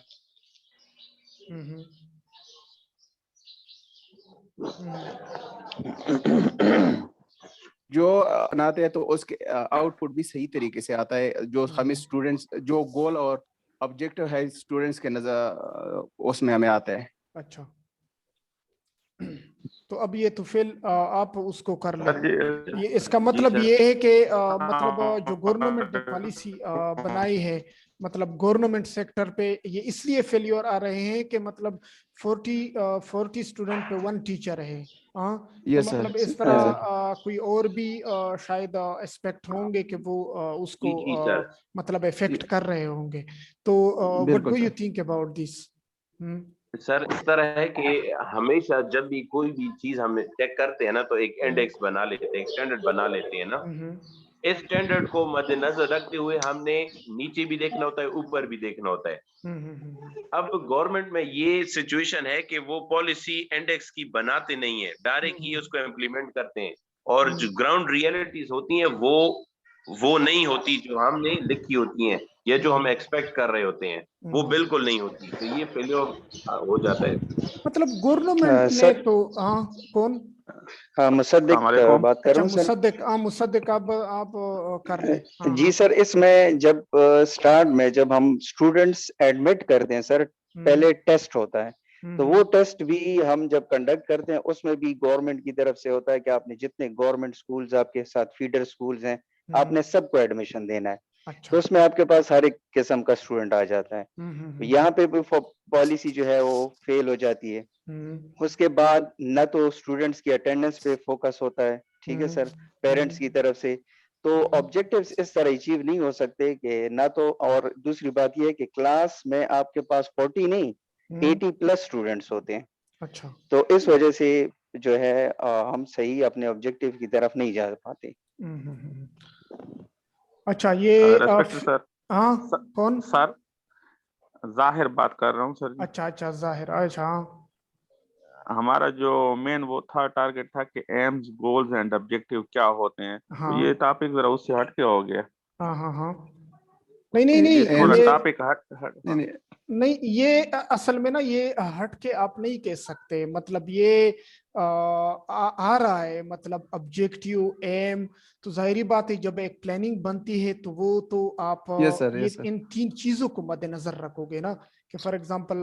जो बनाते हैं तो उसके आउटपुट भी सही तरीके से आता है, जो हमें स्टूडेंट्स जो गोल और ऑब्जेक्टिव है स्टूडेंट्स के नजर उसमें हमें आता है। अच्छा, तो अब ये तो फिर आप उसको कर ले। सर जी ये इसका जी मतलब सर। ये है कि मतलब जो गवर्नमेंट ने पॉलिसी बनाई है, मतलब गवर्नमेंट सेक्टर पे ये इसलिए फेलियर आ रहे हैं कि मतलब 40 स्टूडेंट पे 1 टीचर है। हाँ, तो यस सर, मतलब इस यस तरह सर, कोई और भी शायद एस्पेक्ट होंगे कि वो उसको जी सर। मतलब इफेक्ट कर रहे होंगे। तो व्हाट बिल्कुल do you sir. Think about this? Sir इस तरह है कि हमेशा जब भी कोई भी चीज हम चेक करते हैं ना तो एक इंडेक्स बना लेते हैं, एक स्टैंडर्ड बना लेते हैं ना। इस स्टैंडर्ड को मद्देनजर रखते हुए हमने नीचे भी देखना होता है, ऊपर भी देखना होता है। अब गवर्नमेंट में ये सिचुएशन है कि वो पॉलिसी इंडेक्स की बनाते नहीं है, डायरेक्ट ही उसको इम्प्लीमेंट करते हैं, और जो ग्राउंड रियलिटीज होती हैं वो नहीं होती जो हमने लिखी होती हैं या जो हम एक्सपेक्ट कर रहे होते हैं, वो बिल्कुल नहीं होती, तो ये फेलियर हो जाता है। मतलब गवर्नमेंट ने सर तो हाँ कौन? हाँ मुसद्दिक अस्सलामुअलैकुम। बात कर अच्छा रहा हूँ सर। मुसद्दिक, हाँ मुसद्दिक आप कर ले। हाँ जी हाँ सर, इसमें जब स्टार्ट में जब हम स्टूडेंट्स एडमिट करते हैं सर, पहले टेस्ट होता है, तो वो टेस्ट भी हम जब कंडक्ट करते हैं उसमें भी गवर्नमेंट की तरफ से होता है कि आपने जितने गवर्नमेंट स्कूल्स आपके साथ फीडर स्कूल्स हैं आपने सबको एडमिशन देना है। अच्छा। तो उसमें आपके पास हर एक किस्म का स्टूडेंट आ जाता है। यहाँ पे भी पॉलिसी जो है वो फेल हो जाती है। उसके बाद न तो स्टूडेंट्स की अटेंडेंस पे फोकस होता है, ठीक है सर, पेरेंट्स की तरफ से। तो ऑब्जेक्टिव्स इस तरह अचीव नहीं हो सकते कि ना तो, और दूसरी बात यह है कि क्लास में आपके पास 40 नहीं 80+ स्टूडेंट्स होते हैं। अच्छा। तो इस वजह से जो है हम सही अपने ऑब्जेक्टिव की तरफ नहीं जा पाते। अच्छा, ये रेस्पेक्टेड सर, हाँ कौन? सर जाहिर बात कर रहा हूँ सर जी। अच्छा अच्छा, जाहिर। अच्छा, हमारा जो मेन वो था टारगेट था कि एम्स, गोल्स एंड ऑब्जेक्टिव क्या होते हैं, तो ये टॉपिक जरा उससे हट के हो गया। हाँ हाँ हाँ, नहीं नहीं नहीं, ये थोड़ा ये टॉपिक हट नहीं, ये असल में ना ये हट के आप नहीं कह सकते। मतलब ये आ रहा है, मतलब ऑब्जेक्टिव, एम। तो जाहिर बात है जब एक प्लानिंग बनती है तो वो तो आप यस सर, ये यस सर। इन 3 चीजों को मद्देनजर रखोगे ना, कि फॉर एग्जांपल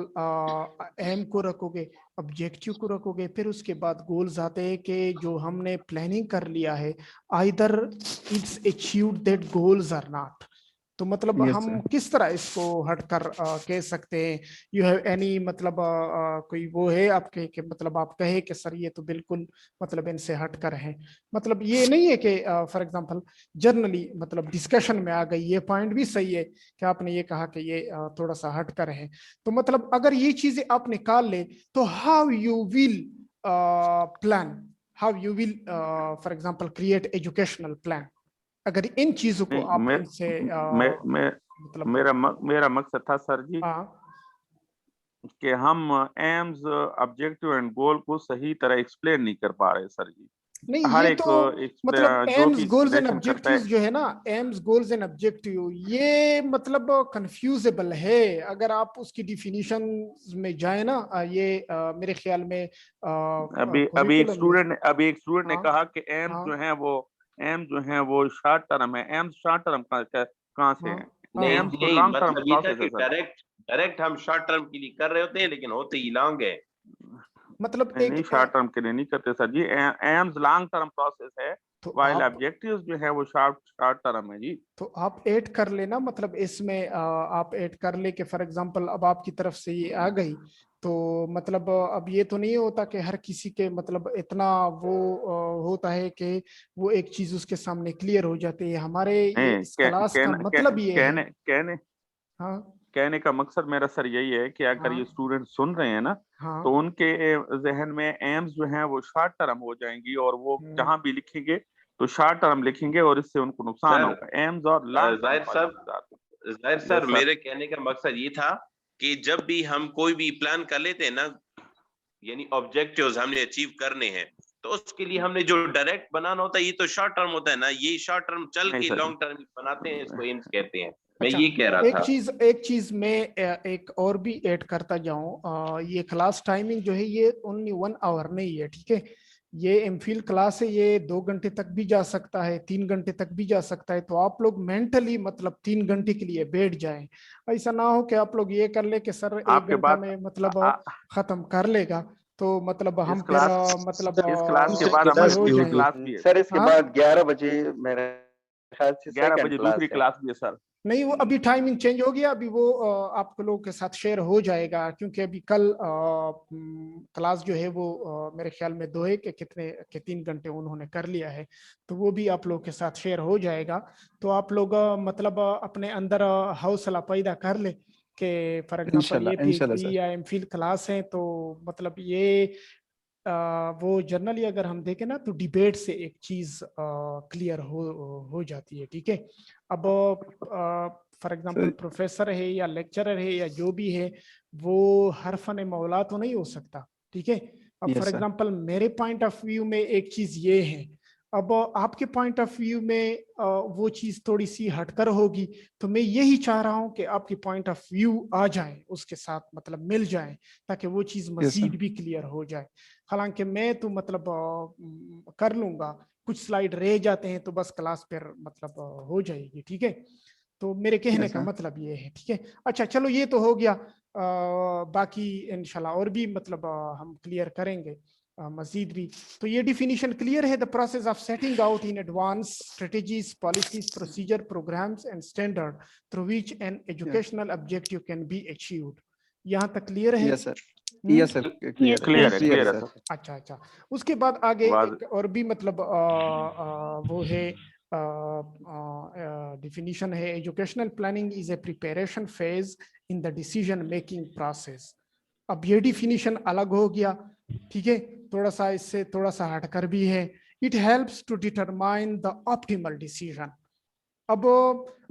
एम को रखोगे, ऑब्जेक्टिव को रखोगे, फिर उसके बाद गोल्स आते हैं कि जो हमने प्लानिंग कर लिया है, either it's achieved that goals are not. तो मतलब यस हम सर। किस तरह इसको हटकर कह सकते हैं? यू हैव एनी मतलब कोई वो है आपके कि मतलब आप कहे कि सर ये तो बिल्कुल मतलब इनसे हटकर है? मतलब ये नहीं है कि फॉर एग्जांपल जनरली मतलब डिस्कशन में आ गई, ये पॉइंट भी सही है कि आपने ये कहा कि ये थोड़ा सा हटकर है। तो मतलब अगर ये चीजें आप निकाल ले तो how you will plan, how you will for example create educational plan, अगर इन चीजों को नहीं, आप इनसे मतलब मेरा मकसद था सर जी हाँ कि हम एम्स, ऑब्जेक्टिव एंड गोल को सही तरह एक्सप्लेन नहीं कर पा रहे सर जी। नहीं, हर ये एक तो मतलब जो एम्स भी गोल्स एंड एक्सप्लेनेशन करता ऑब्जेक्टिव्स है, जो है ना, एम्स गोल्स एंड ऑब्जेक्टिव, ये मतलब कंफ्यूजेबल है। अगर आप उसकी डिफिनीशन में जाए ना, ये मेरे ख्याल में अभी एक curriculum स्टूडेंट ने हाँ कहा कि एम्स हाँ जो है वो शॉर्ट टर्म है। एम्स शॉर्ट टर्म कहाँ से हाँ है? हाँ नहीं हाँ, एम्स तो नहीं, लॉन्ग टर्म मतलब ये था प्रोसेस है कि सर। डायरेक्ट हम शॉर्ट टर्म के लिए कर रहे होते हैं, लेकिन होते ही लॉन्ग है। मतलब नहीं, शॉर्ट टर्म के लिए नहीं करते सर जी। एम्स लॉन्ग टर्म प्रोसेस है, तो वाइल आप ऑब्जेक्टिव्स जो है वो शॉर्ट टर्म है जी। तो आप ऐड कर लेना, मतलब इसमें आप ऐड कर ले कि फॉर एग्जांपल अब आपकी तरफ से ये आ गई, तो मतलब अब ये तो नहीं होता कि हर किसी के मतलब इतना वो होता है कि वो एक चीज उसके सामने क्लियर हो जाती है। हमारे ये नहीं, इस क्लास का मतलब ये है। कहने हाँ कहने का मकसद मेरा सर यही है कि अगर ये हाँ स्टूडेंट सुन रहे हैं ना, तो हाँ उनके जहन में एम्स जो है वो शॉर्ट टर्म हो जाएंगी, और वो जहां भी लिखेंगे तो शॉर्ट टर्म लिखेंगे, और इससे उनको नुकसान सर होगा। एम्स और लॉन्ग टर्म जाहिर सर, यस सर। मेरे कहने का मकसद ये था कि जब भी हम कोई भी प्लान कर लेते हैं ना, यानी ऑब्जेक्टिव्स हमने अचीव करने हैं, तो उसके लिए हमने जो डायरेक्ट बनाना होता है ये तो शॉर्ट टर्म होता है ना, ये शॉर्ट टर्म चल नहीं के सर, लॉन्ग टर्म बनाते हैं, इसको एम्स कहते हैं। मैं अच्छा, ये कह रहा था। एक चीज मैं एक और भी ऐड करता जाऊं। ये क्लास टाइमिंग जो है ये ओनली 1 आवर नहीं है, ठीक है? ये एमफिल क्लास है, ये 2 घंटे तक भी जा सकता है, 3 घंटे तक भी जा सकता है। तो आप लोग मेंटली मतलब 3 घंटे के लिए बैठ जाएं। ऐसा ना हो कि आप लोग ये कर ले कि सर 1 आपके घंटा बाद में मतलब खत्म कर लेगा, तो मतलब हम इस फिर क्लास मतलब इस क्लास के बाद फ्री हमारी हो दूसरी जाएं। क्लास भी है। सर इसके हाँ, बाद 11 बजे मेरे ख्याल से 11 सेकंड बजे क्लास दूसरी है। क्लास भी है सर। नहीं वो अभी टाइमिंग चेंज हो गया, अभी वो आपको लोगों के साथ शेयर हो जाएगा, क्योंकि अभी कल क्लास जो है वो मेरे ख्याल में 2 है कि कितने के 3 घंटे उन्होंने कर लिया है, तो वो भी आप लोगों के साथ शेयर हो जाएगा। तो आप लोग मतलब अपने अंदर हौसला पैदा कर ले कि फॉर एग्जांपल ये इंशाल्लाह, इंशाल्लाह पीएचडी सर। या एमफिल क्लास है, तो मतलब ये वो जनरली अगर हम देखें ना तो डिबेट से एक चीज क्लियर हो जाती है, ठीक है? अब फॉर एग्जांपल सर प्रोफेसर है या लेक्चरर है या जो भी है, वो हर फन मौला तो नहीं हो सकता, ठीक है? अब फॉर यस सर। एग्जांपल मेरे पॉइंट ऑफ व्यू में एक चीज ये है, अब आपके पॉइंट ऑफ व्यू में वो चीज थोड़ी सी हटकर होगी। तो मैं यही चाह रहा हूं कि आपकी पॉइंट ऑफ व्यू आ जाए, उसके साथ मतलब मिल जाए, ताकि वो चीज यस सर। मजीद भी क्लियर हो जाए। हालांकि मैं तो मतलब कर लूंगा, कुछ स्लाइड रह जाते हैं तो बस क्लास पर मतलब हो जाएगी, ठीक है? तो मेरे कहने यस का सर। मतलब ये है, ठीक है? अच्छा चलो, ये तो हो गया। बाकी इंशाल्लाह और भी मतलब हम क्लियर करेंगे। मजीद भी। तो ये डिफिनीशन क्लियर है, the process of setting out in advance strategies, policies, procedure, programmes and standard through which an educational objective can be achieved. यहाँ तक क्लियर है? Yes sir, yes sir, clear है सर। अच्छा अच्छा, उसके बाद आगे एक और भी मतलब वो है डिफिनीशन है, educational planning is a preparation phase in the decision making process. अब ये डिफिनीशन अलग हो गया, ठीक है, थोड़ा सा इससे थोड़ा सा हटकर भी है। It helps to determine the optimal decision. अब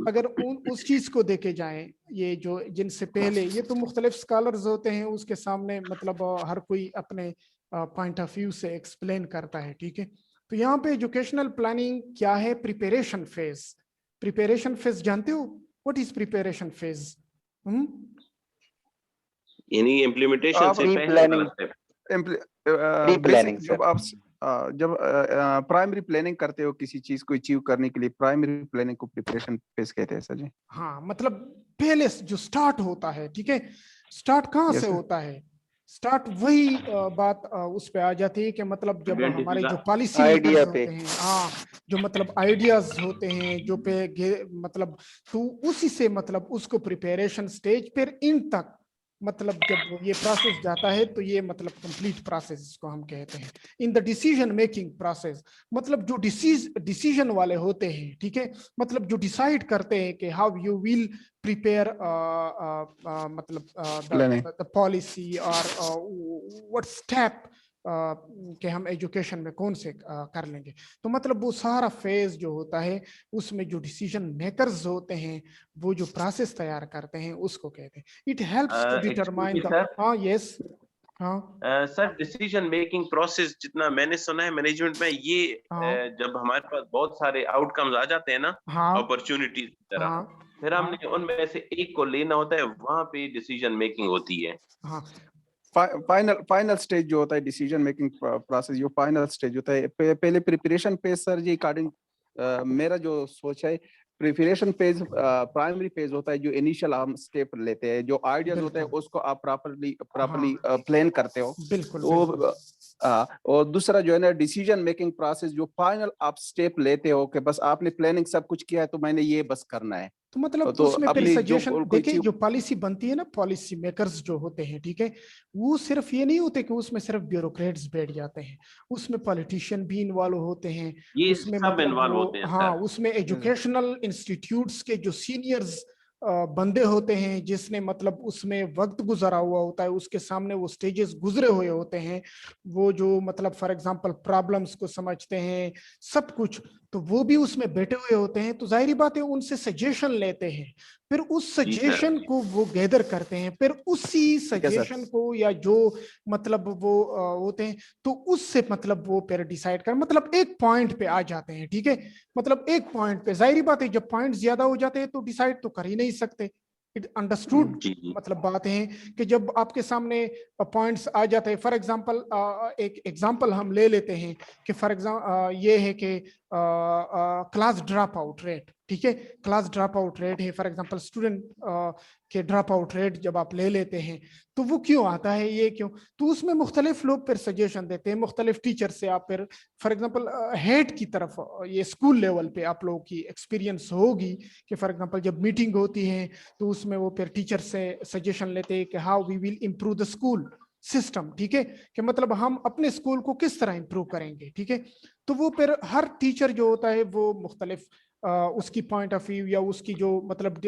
अगर उस चीज को देखे जाएं, ये जो जिनसे पहले, ये तो मुख्तलिफ स्कॉलर्स होते हैं, उसके सामने मतलब हर कोई अपने पॉइंट ऑफ व्यू से एक्सप्लेन करता है, ठीक है। तो यहाँ पे एजुकेशनल प्लानिंग क्या है? Preparation phase. प्रिपरेशन फेज जानते हो? What is preparation phase? यानी इम्प्लीमेंटेशन से पहले जब प्राइमरी प्लानिंग करते हो किसी चीज को अचीव करने के लिए, प्राइमरी प्लानिंग को प्रिपरेशन फेज कहते हैं सर जी। हाँ, मतलब पहले जो स्टार्ट होता है, ठीक है, स्टार्ट कहाँ से होता है? स्टार्ट वही बात उस पे आ जाती है कि मतलब जब हमारे जो पॉलिसी होते हैं, हाँ, जो मतलब आइडियाज होते हैं जो पे मतलब, तो उसी से मतलब उसको प्रिपरेशन स्टेज फिर इन तक मतलब जब ये प्रोसेस जाता है तो ये मतलब कंप्लीट प्रोसेस इसको हम कहते हैं। In the decision making process, मतलब जो डिसीजन वाले होते हैं, ठीक है, मतलब जो डिसाइड करते हैं कि हाउ यू विल प्रिपेयर मतलब द पॉलिसी और व्हाट स्टेप कि हम एजुकेशन में कौन से कर लेंगे। तो मतलब वो सारा फेज जो होता है उसमें जो डिसीजन मेकर्स होते हैं वो जो प्रोसेस तैयार करते हैं उसको कहते हैं। It helps to determine the, हाँ यस, हाँ सर, डिसीजन मेकिंग प्रोसेस जितना मैंने सुना है मैनेजमेंट में, ये जब हमारे पास बहुत सारे आउटकम्स आ जाते हैं ना, अपॉर्चुनिटीज की तरह, फिर हमने उनमें से एक को लेना होता है, वहां पे डिसीजन मेकिंग होती है। हाँ, फाइनल स्टेज जो होता है डिसीजन मेकिंग प्रोसेस, जो फाइनल स्टेज होता है, पहले प्रिपरेशन पेज सर जी, अकॉर्डिंग मेरा जो सोच है, प्रिपरेशन पेज प्राइमरी पेज होता है जो इनिशियल हम स्टेप लेते हैं, जो आइडियाज होते हैं उसको आप प्रॉपर्ली प्लान करते हो। बिल्कुल। और दूसरा जो है ना डिसीजन मेकिंग प्रोसेस, जो फाइनल आप स्टेप लेते हो कि बस आपने प्लानिंग सब कुछ किया है तो मैंने ये बस करना है। तो मतलब तो उसमें फिर सजेशन देखिए, जो पॉलिसी बनती है ना, पॉलिसी मेकर्स जो होते हैं, ठीक है, वो सिर्फ ये नहीं होते कि उसमें सिर्फ ब्यूरोक्रेट्स बैठ जाते हैं, उसमें पॉलिटिशियन भी इन्वॉल्व होते हैं, उसमें सब इन्वॉल्व होते हैं। हाँ, उसमें एजुकेशनल इंस्टीट्यूट्स के जो सीनियर्स बंदे होते हैं, जिसने मतलब उसमें वक्त गुजरा हुआ होता है, उसके सामने वो स्टेजेस गुजरे हुए होते हैं, वो जो मतलब फॉर एग्जांपल प्रॉब्लम्स को समझते हैं सब कुछ, तो वो भी उसमें बैठे हुए होते हैं। तो जाहिर बात है उनसे सजेशन लेते हैं, फिर उस सजेशन को वो गैदर करते हैं, फिर उसी सजेशन को या जो मतलब वो होते हैं तो उससे मतलब वो फिर डिसाइड कर मतलब एक पॉइंट पे आ जाते हैं, ठीक है, मतलब एक पॉइंट पे। जाहिर बात है जब पॉइंट ज्यादा हो जाते हैं तो डिसाइड तो कर ही नहीं सकते। इट अंडरस्टूड मतलब बात है कि जब आपके सामने पॉइंट्स आ जाते हैं, फॉर एग्जांपल एक एग्जांपल हम ले लेते हैं कि फॉर एग्जांपल ये है कि क्लास ड्रॉप आउट रेट, ठीक है, क्लास ड्रॉप आउट रेट है फॉर एग्जांपल, स्टूडेंट के ड्रॉप आउट रेट जब आप ले लेते हैं तो वो क्यों आता है, ये क्यों, तो उसमें मुख्तलिफ लोग फिर सजेशन देते हैं, मुख्तलिफ टीचर से आप फिर फॉर एग्जांपल हेड की तरफ, ये स्कूल लेवल पे आप लोगों की एक्सपीरियंस होगी कि फॉर एग्जांपल जब मीटिंग होती है तो उसमें वो फिर टीचर से सजेशन लेते हैं कि how we will improve the school system, ठीक है, कि मतलब हम अपने स्कूल को किस तरह इंप्रूव करेंगे, ठीक है। तो वो फिर हर टीचर जो होता है वो मुख्तलिफ उसकी पॉइंट ऑफ व्यू या उसकी जो मतलब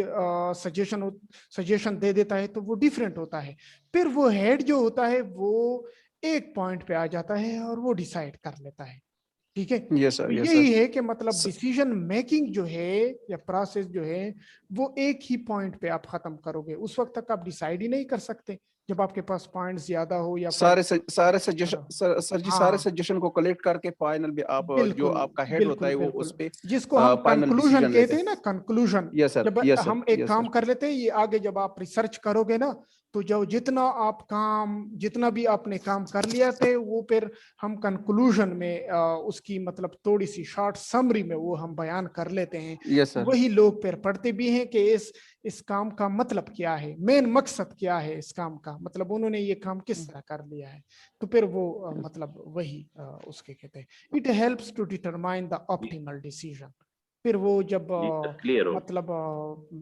सजेशन दे देता है, तो वो डिफरेंट होता है। फिर वो हेड जो होता है वो एक पॉइंट पे आ जाता है और वो डिसाइड कर लेता है, ठीक है। तो यही है कि मतलब डिसीजन मेकिंग जो है या प्रोसेस जो है वो एक ही पॉइंट पे आप खत्म करोगे, उस वक्त तक आप डिसाइड ही नहीं कर सकते जब आपके पास पॉइंट्स ज्यादा हो या सारे सजेशन सर जी, सारे सजेशन को कलेक्ट करके फाइनल भी आप जो आपका हेड होता है वो उस पे, जिसको हम कंक्लूजन कहते हैं ना, कंक्लूजन, जब हम एक काम कर लेते हैं, ये आगे जब आप रिसर्च करोगे ना तो जो जितना भी आपने काम कर लिया थे वो फिर हम कंक्लूजन में उसकी मतलब थोड़ी सी शॉर्ट समरी में वो हम बयान कर लेते हैं। Yes sir. वही लोग फिर पढ़ते भी हैं कि इस काम का मतलब क्या है, मेन मकसद क्या है इस काम का, मतलब उन्होंने ये काम किस तरह कर लिया है। तो फिर वो मतलब वही उसके कहते हैं it helps to determine the optimal decision. फिर वो जब क्लियर हो मतलब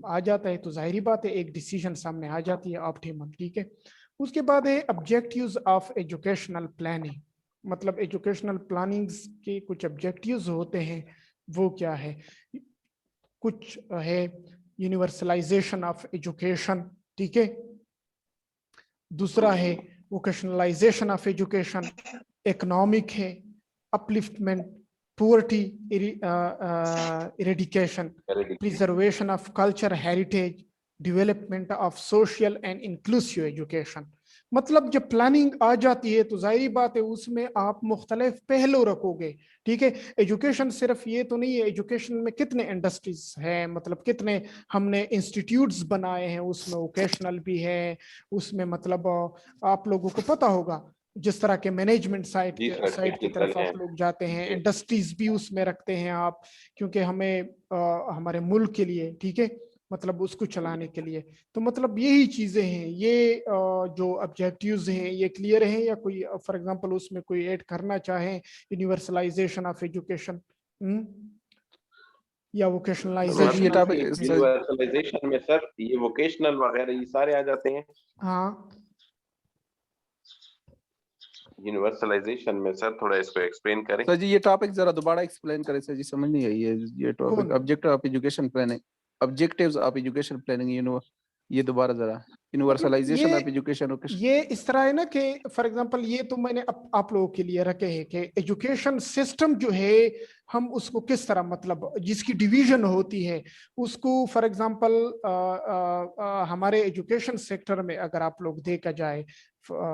आ जाता है तो जाहिर बात है एक डिसीजन सामने आ जाती है ऑप्टिमल, ठीक है। उसके बाद है ऑब्जेक्टिव्स ऑफ एजुकेशनल प्लानिंग। मतलब एजुकेशनल प्लानिंग के कुछ ऑब्जेक्टिव्स होते हैं, वो क्या है? कुछ है यूनिवर्सलाइजेशन ऑफ एजुकेशन, ठीक है। दूसरा है वोकेशनलाइजेशन ऑफ एजुकेशन, इकोनॉमिक है upliftment, poverty eradication, preservation of culture heritage, development of social and inclusive education। मतलब जब प्लानिंग आ जाती है तो जाहिर बात है उसमें आप मुख्तलिफ पहलू रखोगे, ठीक है। एजुकेशन सिर्फ ये तो नहीं है, एजुकेशन में कितने इंडस्ट्रीज हैं, मतलब कितने हमने इंस्टीट्यूट्स बनाए हैं, उसमें वोकेशनल भी है, उसमें मतलब आप लोगों को पता होगा जिस तरह के मैनेजमेंट साइड की तरफ आप लोग जाते हैं, इंडस्ट्रीज भी उसमें रखते हैं आप, क्योंकि हमें हमारे मुल्क के लिए, ठीक है, मतलब उसको चलाने के लिए। तो मतलब यही चीजें हैं, ये जो ऑब्जेक्टिव्स हैं ये क्लियर हैं, या कोई फॉर एग्जांपल उसमें कोई ऐड करना चाहे यूनिवर्सलाइजेशन ऑफ एजुकेशन या वोकेशनलाइजेशन में सर ये वोकेशनल वगैरह ये सारे आ जाते हैं। हाँ यूनिवर्सलाइजेशन में सर थोड़ा इसको एक्सप्लेन करें। सर जी ये टॉपिक जरा दोबारा एक्सप्लेन करें सर जी, समझ नहीं आई है ये topic. Objective of education planning, objectives of education planning, ये दोबारा जरा यूनिवर्सलाइजेशन ऑफ एजुकेशन। ये इस तरह है ना कि फॉर एग्जांपल ये तो मैंने आप लोगों के लिए रखे हैं कि एजुकेशन सिस्टम जो है हम उसको किस तरह मतलब जिसकी डिवीजन होती है उसको फॉर एग्जांपल हमारे एजुकेशन सेक्टर में अगर आप लोग देखा जाए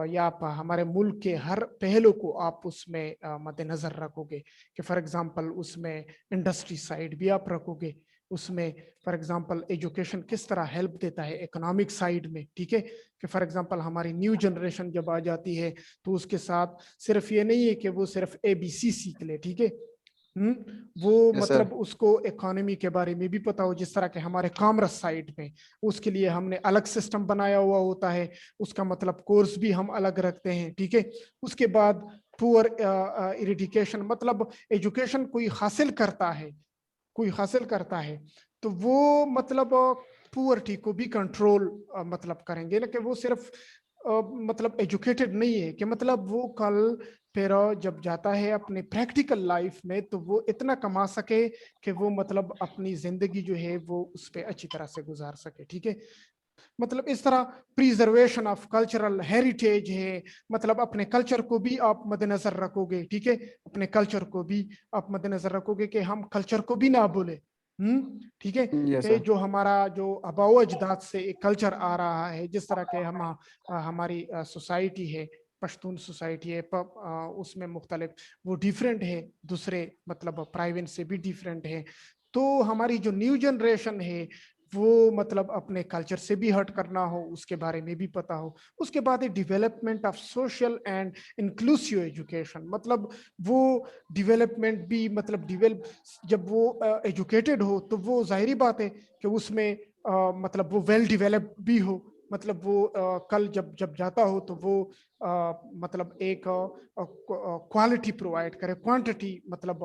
या आप हमारे मुल्क के हर पहलू को आप उसमें मद्देनजर रखोगे कि फॉर एग्जांपल उसमें इंडस्ट्री साइड भी आप रखोगे, उसमें फॉर एग्जांपल एजुकेशन किस तरह हेल्प देता है इकोनॉमिक साइड में, ठीक है। कि फॉर एग्जांपल हमारी न्यू जनरेशन जब आ जाती है तो उसके साथ सिर्फ ये नहीं है कि वो सिर्फ ABC सीख ले, ठीक है, वो मतलब उसको इकोनॉमी के बारे में भी पता हो, जिस तरह के हमारे कॉमर्स साइड में उसके लिए हमने अलग सिस्टम बनाया हुआ होता है, उसका मतलब कोर्स भी हम अलग रखते हैं, ठीक है। उसके बाद पुअर इरिडिकेशन, मतलब एजुकेशन कोई हासिल करता है तो वो मतलब पुअर्टी को भी कंट्रोल मतलब करेंगे ना, कि वो सिर्फ मतलब एजुकेटेड नहीं है कि मतलब वो कल फिर जब जाता है अपने प्रैक्टिकल लाइफ में तो वो इतना कमा सके कि वो मतलब अपनी जिंदगी जो है वो उस पर अच्छी तरह से गुजार सके, ठीक है। मतलब इस तरह प्रिजर्वेशन ऑफ कल्चरल हेरिटेज है, मतलब अपने कल्चर को भी आप मद्देनजर रखोगे, ठीक है, अपने कल्चर को भी आप मद्देनजर रखोगे कि हम कल्चर को भी ना भूले, ठीक है। कि जो हमारा जो आबाओ अजदाद से एक कल्चर आ रहा है, जिस तरह के हमारी सोसाइटी है, पश्तून सोसाइटी है, उसमें मुख्तलिफ वो डिफरेंट है, दूसरे मतलब प्राइवेट से भी डिफरेंट है। तो हमारी जो न्यू जनरेशन है वो मतलब अपने कल्चर से भी हट करना हो, उसके बारे में भी पता हो। उसके बाद development of social and inclusive education, मतलब वो डेवलपमेंट भी मतलब जब वो एजुकेटेड हो तो वो जाहिर बात है कि उसमें मतलब वो वेल डेवलप्ड भी हो, मतलब वो कल जब जाता हो तो वो मतलब एक क्वालिटी प्रोवाइड करे, क्वांटिटी मतलब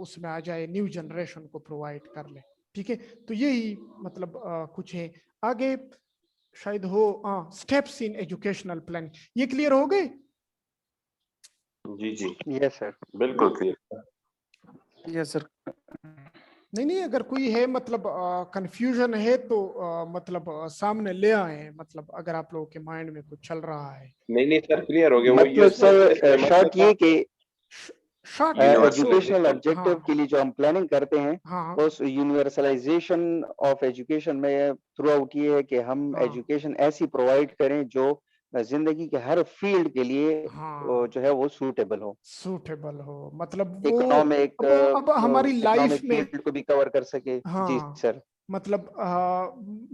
उसमें आ जाए, न्यू जनरेशन को प्रोवाइड कर ले, ठीक है। तो यही मतलब कुछ है। आगे शायद हो स्टेप्स इन एजुकेशनल प्लान, ये क्लियर हो गए? जी जी यस सर, बिल्कुल क्लियर। Yes sir. नहीं, अगर कोई है मतलब कंफ्यूजन है तो मतलब सामने ले आए, मतलब अगर आप लोगों के माइंड में कुछ चल रहा है। नहीं सर क्लियर हो गया। मतलब सर शॉर्ट ये कि एजुकेशनल हाँ, ऑब्जेक्टिव के लिए जो हम प्लानिंग करते हैं हाँ, उस यूनिवर्सलाइजेशन ऑफ एजुकेशन में थ्रू आउट ये है कि हम एजुकेशन ऐसी प्रोवाइड करें जो जिंदगी के हर फील्ड के लिए जो है वो सूटेबल हो, मतलब वो इकोनॉमिक अब हमारी लाइफ में फील्ड को भी कवर कर सके। जी सर। मतलब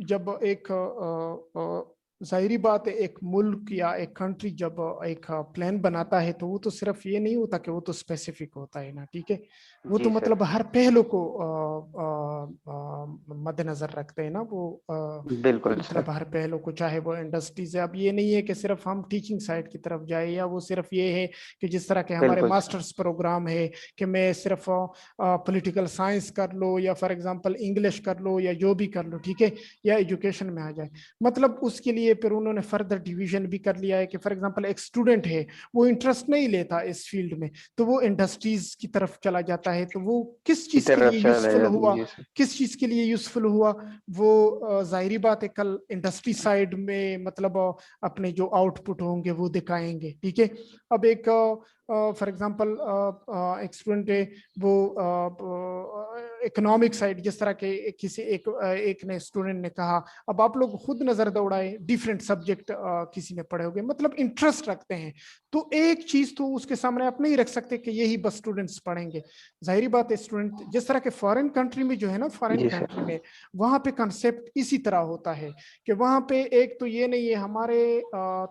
जब एक जाहिरी बात है, एक मुल्क या एक कंट्री जब एक प्लान बनाता है तो वो तो सिर्फ ये नहीं होता कि वो तो स्पेसिफिक होता है ना, ठीक है, वो तो मतलब हर पहलू को मद्देनजर रखते हैं ना वो, बिल्कुल मतलब हर पहलू को, चाहे वो इंडस्ट्रीज है। अब ये नहीं है कि सिर्फ हम टीचिंग साइड की तरफ जाए, या वो सिर्फ ये है कि जिस तरह के हमारे मास्टर्स प्रोग्राम है कि मैं सिर्फ पॉलिटिकल साइंस कर लो या फॉर एग्जांपल इंग्लिश कर लो या जो भी कर लो, ठीक है, या एजुकेशन में आ जाए। मतलब उसके लिए फिर उन्होंने फर्दर डिवीजन भी कर लिया है कि फॉर एग्जांपल एक स्टूडेंट है, वो इंटरेस्ट नहीं लेता इस फील्ड में, तो वो इंडस्ट्रीज की तरफ चला जाता है, तो वो किस चीज के लिए यूजफुल हुआ, किस चीज के लिए यूजफुल हुआ, वो जाहिरी बात है कल इंडस्ट्री साइड में मतलब अपने जो आउटपुट होंगे वो दिखाएंगे, ठीक है। अब एक फॉर एग्जांपल एक स्टूडेंट है, वो इकोनॉमिक साइड, जिस तरह के किसी एक ने स्टूडेंट ने कहा, अब आप लोग खुद नजर दौड़ाए, डिफरेंट सब्जेक्ट किसी ने पढ़े होंगे, मतलब इंटरेस्ट रखते हैं, तो एक चीज तो उसके सामने आप नहीं रख सकते कि यही बस स्टूडेंट्स पढ़ेंगे। जाहिर बात है स्टूडेंट जिस तरह के फॉरेन कंट्री में जो है ना, फॉरेन कंट्री में वहां पे कंसेप्ट इसी तरह होता है कि वहां पे एक तो ये नहीं है, हमारे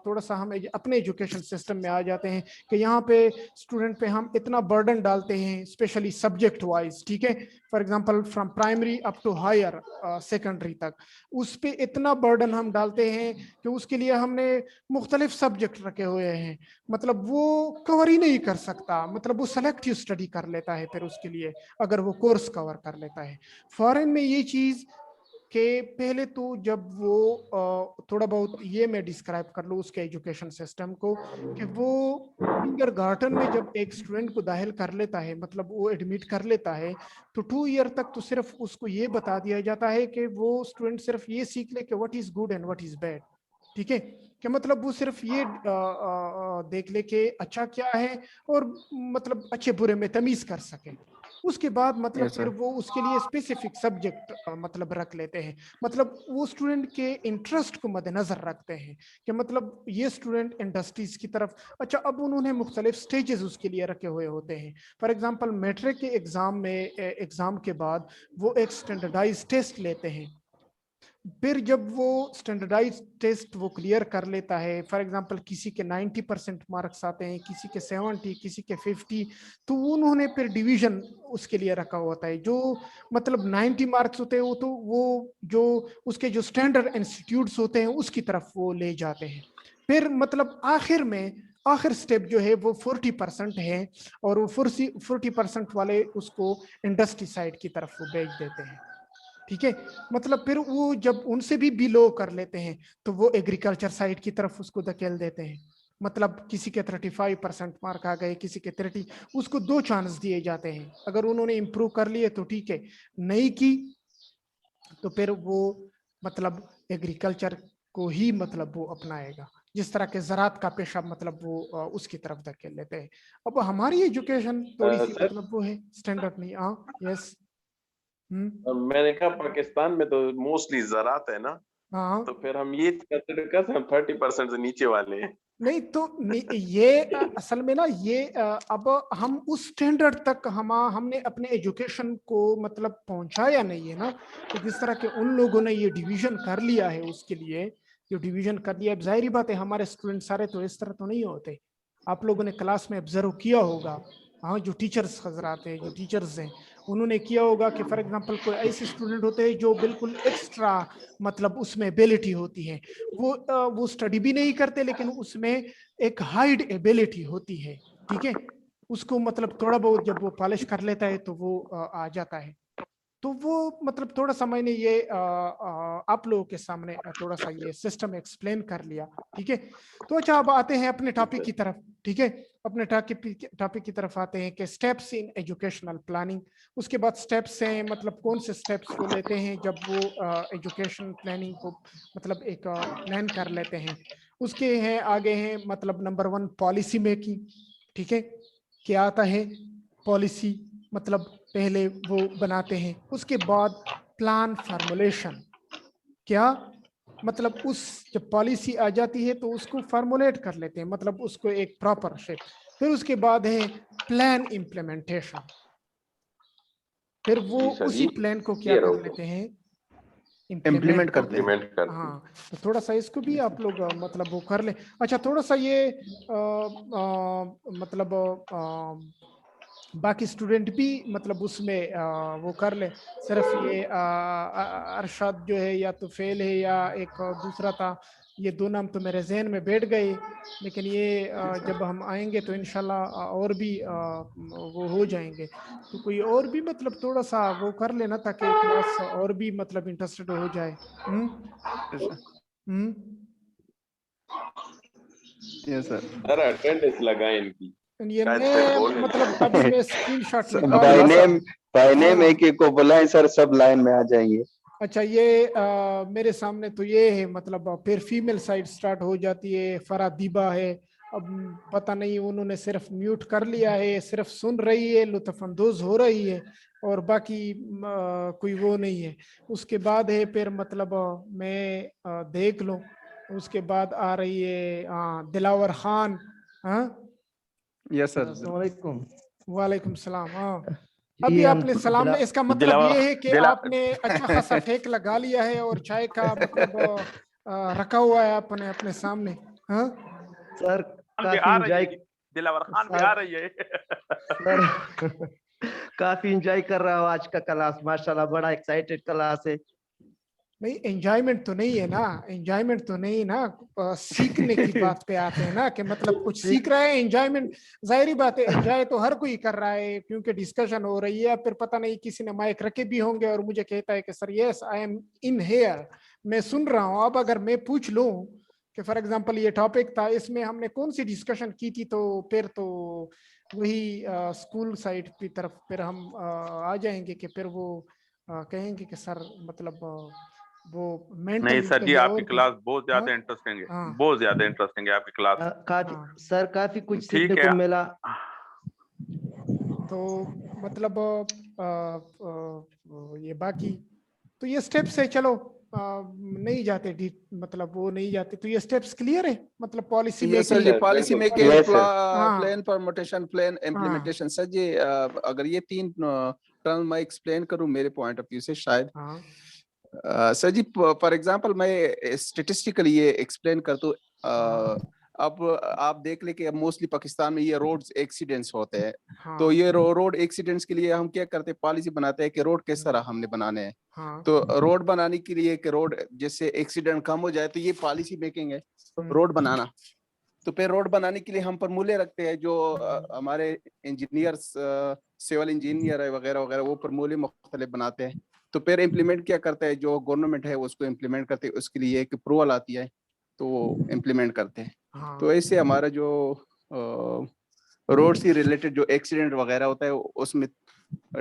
थोड़ा सा हम अपने एजुकेशन सिस्टम में आ जाते हैं कि यहाँ पे स्टूडेंट पे हम इतना बर्डन डालते हैं, स्पेशली सब्जेक्ट वाइज, ठीक है, for example from primary up to higher secondary तक, उस पे इतना बर्डन हम डालते हैं कि उसके लिए हमने मुख्तलिफ सब्जेक्ट रखे हुए हैं, मतलब वो कवर ही नहीं कर सकता, मतलब वो सेलेक्टिव स्टडी कर लेता है फिर उसके लिए अगर वो कोर्स कवर कर लेता है। फॉरेन में ये चीज कि पहले तो जब वो थोड़ा बहुत ये मैं डिस्क्राइब कर लूँ उसके एजुकेशन सिस्टम को, कि वो किंडरगार्टन में जब एक स्टूडेंट को दाखिल कर लेता है, मतलब वो एडमिट कर लेता है, तो 2 ईयर तक तो सिर्फ उसको ये बता दिया जाता है कि वो स्टूडेंट सिर्फ ये सीख ले कि what is good and what is bad, ठीक है, कि मतलब वो सिर्फ ये देख ले कि अच्छा क्या है और मतलब अच्छे बुरे में तमीज कर सके। उसके बाद मतलब फिर वो उसके लिए स्पेसिफिक सब्जेक्ट मतलब रख लेते हैं, मतलब वो स्टूडेंट के इंटरेस्ट को मद्देनजर रखते हैं कि मतलब ये स्टूडेंट इंडस्ट्रीज की तरफ, अच्छा अब उन्होंने मुख्तलिफ स्टेजेस उसके लिए रखे हुए होते हैं। फॉर एग्जांपल मैट्रिक के एग्जाम के बाद वो एक स्टैंडर्डाइज टेस्ट लेते हैं, फिर जब वो स्टैंडर्डाइज टेस्ट वो क्लियर कर लेता है, फॉर एग्जांपल किसी के 90% मार्क्स आते हैं, किसी के 70, किसी के 50, तो उन्होंने फिर डिवीजन उसके लिए रखा होता है। जो मतलब 90 मार्क्स होते हैं वो तो वो जो उसके जो स्टैंडर्ड इंस्टीट्यूट्स होते हैं उसकी तरफ वो ले जाते हैं। फिर मतलब आखिर स्टेप जो है वो 40% है, और वो 40% वाले उसको इंडस्ट्री साइड की तरफ वो भेज देते हैं, ठीक है। मतलब फिर वो जब उनसे भी बिलो कर लेते हैं तो वो एग्रीकल्चर साइड की तरफ उसको धकेल देते हैं, मतलब किसी के 35% मार्क आ गए, किसी के 30, उसको 2 चांस दिए जाते हैं, अगर उन्होंने इम्प्रूव कर लिए तो ठीक है, नहीं की तो फिर वो मतलब एग्रीकल्चर को ही मतलब वो अपनाएगा, जिस तरह के ज़रात का पेशा मतलब वो उसकी तरफ धकेल लेते हैं। अब हमारी एजुकेशन थोड़ी सी मतलब वो है स्टैंडर्ड नहीं। हाँ यस मैंने कहा पाकिस्तान में तो मोस्टली ज़रात है ना, हाँ, तो फिर हम ये कंसिडर कर सकते हैं 30% से नीचे वाले हैं। नहीं तो ये असल में ना ये अब हम उस स्टैंडर्ड तक हमने अपने एजुकेशन को मतलब पहुंचाया नहीं है ना, तो जिस तरह के उन लोगों ने ये डिवीजन कर लिया है उसके लिए जो डिवीजन कर लिया, अब जाहिर बात है हमारे स्टूडेंट सारे तो इस तरह तो नहीं होते, आप लोगों ने क्लास में ऑब्जर्व किया होगा, हाँ जो टीचर्स हजरात हैं, जो टीचर्स हैं, उन्होंने किया होगा कि फॉर एग्जांपल कोई ऐसे स्टूडेंट होते हैं जो बिल्कुल एक्स्ट्रा मतलब उसमें एबिलिटी होती है, वो स्टडी भी नहीं करते लेकिन उसमें एक हाइड एबिलिटी होती है, ठीक है, उसको मतलब थोड़ा बहुत जब वो पॉलिश कर लेता है तो वो आ जाता है। तो वो मतलब थोड़ा सा मैंने ये आप लोगों के सामने थोड़ा सा ये सिस्टम एक्सप्लेन कर लिया, ठीक है। तो अच्छा अब आते हैं अपने टॉपिक की तरफ, ठीक है, अपने टॉपिक की तरफ आते हैं कि स्टेप्स इन एजुकेशनल प्लानिंग। उसके बाद स्टेप्स हैं मतलब कौन से स्टेप्स वो लेते हैं जब वो एजुकेशन प्लानिंग को मतलब एक प्लान कर लेते हैं। उसके हैं आगे हैं मतलब नंबर 1 पॉलिसी मेकिंग, ठीक है, क्या आता है पॉलिसी, मतलब पहले वो बनाते हैं, उसके बाद प्लान फार्मुलेशन, क्या मतलब उस जब पॉलिसी आ जाती है तो उसको फार्मुलेट कर लेते हैं, मतलब उसको एक प्रॉपर शेप, फिर उसके बाद है प्लान इम्प्लीमेंटेशन, फिर वो उसी प्लान को क्या कर लेते हैं इम्प्लीमेंट करते हैं। हाँ, तो थोड़ा सा इसको भी आप लोग मतलब वो कर ले। अच्छा, थोड़ा सा ये मतलब बाकी स्टूडेंट भी मतलब उसमें वो कर ले। सिर्फ ये अरशद जो है या तो फेल है या एक दूसरा था, ये दो नाम तो मेरे जहन में बैठ गए, लेकिन ये जब हम आएंगे तो इंशाल्लाह और भी वो हो जाएंगे। तो कोई और भी मतलब थोड़ा सा वो कर लेना ताकि क्लास और भी मतलब इंटरेस्टेड हो जाए। Yes sir. सर अटेंडेंस लगाए इनकी। ये मैं मतलब अभी मैं स्क्रीनशॉट निकाल बाय नेम एक एक को बुलाएं सर, सब लाइन में आ जाएंगे। अच्छा, ये मेरे सामने तो ये है, मतलब फिर फीमेल साइड स्टार्ट हो जाती है। फरादीबा है, अब पता नहीं उन्होंने सिर्फ म्यूट कर लिया है, सिर्फ सुन रही है, लुत्फानंदोज हो रही है, और बाकी कोई वो नहीं है। उसके बाद है फिर मतलब मैं देख लूं, उसके बाद आ रही है दिलावर खान। हाँ यस सर। वालेकुम सलाम। हाँ, अभी आपने सलाम में, इसका मतलब ये है कि आपने अच्छा खासा फेक लगा लिया है और चाय का मतलब रखा हुआ है अपने अपने सामने। हाँ सर, काफी एंजॉय, दिलावर खान भी आ रही है सर काफी एंजॉय कर रहा हूँ आज का क्लास, माशाल्लाह बड़ा एक्साइटेड क्लास है। नहीं, एंजॉयमेंट तो नहीं है ना, एंजॉयमेंट तो नहीं ना, सीखने की बात पे आते हैं ना कि मतलब कुछ सीख रहा है। एंजॉयमेंट जाहिर बात है, एंजॉय तो हर कोई कर रहा है क्योंकि डिस्कशन हो रही है। फिर पता नहीं किसी ने माइक रखे भी होंगे और मुझे कहता है कि sir yes I am in here, मैं सुन रहा हूँ। अब अगर मैं पूछ लूँ कि फॉर एग्जांपल ये टॉपिक था, इसमें हमने कौन सी डिस्कशन की थी, तो फिर तो वही स्कूल साइड की तरफ फिर हम आ जाएंगे कि फिर वो कहेंगे कि सर मतलब वो मेंटल नहीं सर जी, आपकी क्लास बहुत ज्यादा इंटरेस्टिंग है, बहुत ज्यादा इंटरेस्टिंग है आपकी क्लास। काफी सर, काफी कुछ ठीक सीखने है। को मिला। तो मतलब ये बाकी तो ये स्टेप्स है, चलो नहीं जाते मतलब वो नहीं जाते। तो ये स्टेप्स क्लियर है, मतलब policy sir ji, policy making, plan permutation, plan implementation. Sir ji अगर ये तीन टर्म मैं एक्सप्लेन करूं मेरे पॉइंट ऑफ व्यू से शायद। सर जी फॉर एग्जांपल मैं स्टेटिस्टिकली ये एक्सप्लेन कर दूं। अब आप देख ले कि मोस्टली पाकिस्तान में ये रोड्स एक्सीडेंट्स होते हैं। तो ये रोड एक्सीडेंट्स के लिए हम क्या करते हैं, पॉलिसी बनाते हैं कि रोड किस तरह हमने बनाने हैं। तो रोड बनाने के लिए कि रोड जिससे एक्सीडेंट कम हो जाए, तो ये पॉलिसी मेकिंग है, रोड बनाना। तो फिर रोड बनाने के लिए हम फॉर्मूले रखते हैं, जो हमारे इंजीनियर्स, सिविल इंजीनियर है वगैरह वगैरह, वो फॉर्मूले मुख्तलिफ बनाते हैं। तो फिर इम्प्लीमेंट क्या करता है, जो गवर्नमेंट है उसको इम्प्लीमेंट करते हैं, उसके लिए एक अप्रूवल आती है तो वो इम्प्लीमेंट करते हैं। तो ऐसे हमारा जो रोड से रिलेटेड जो एक्सीडेंट वगैरह होता है उसमें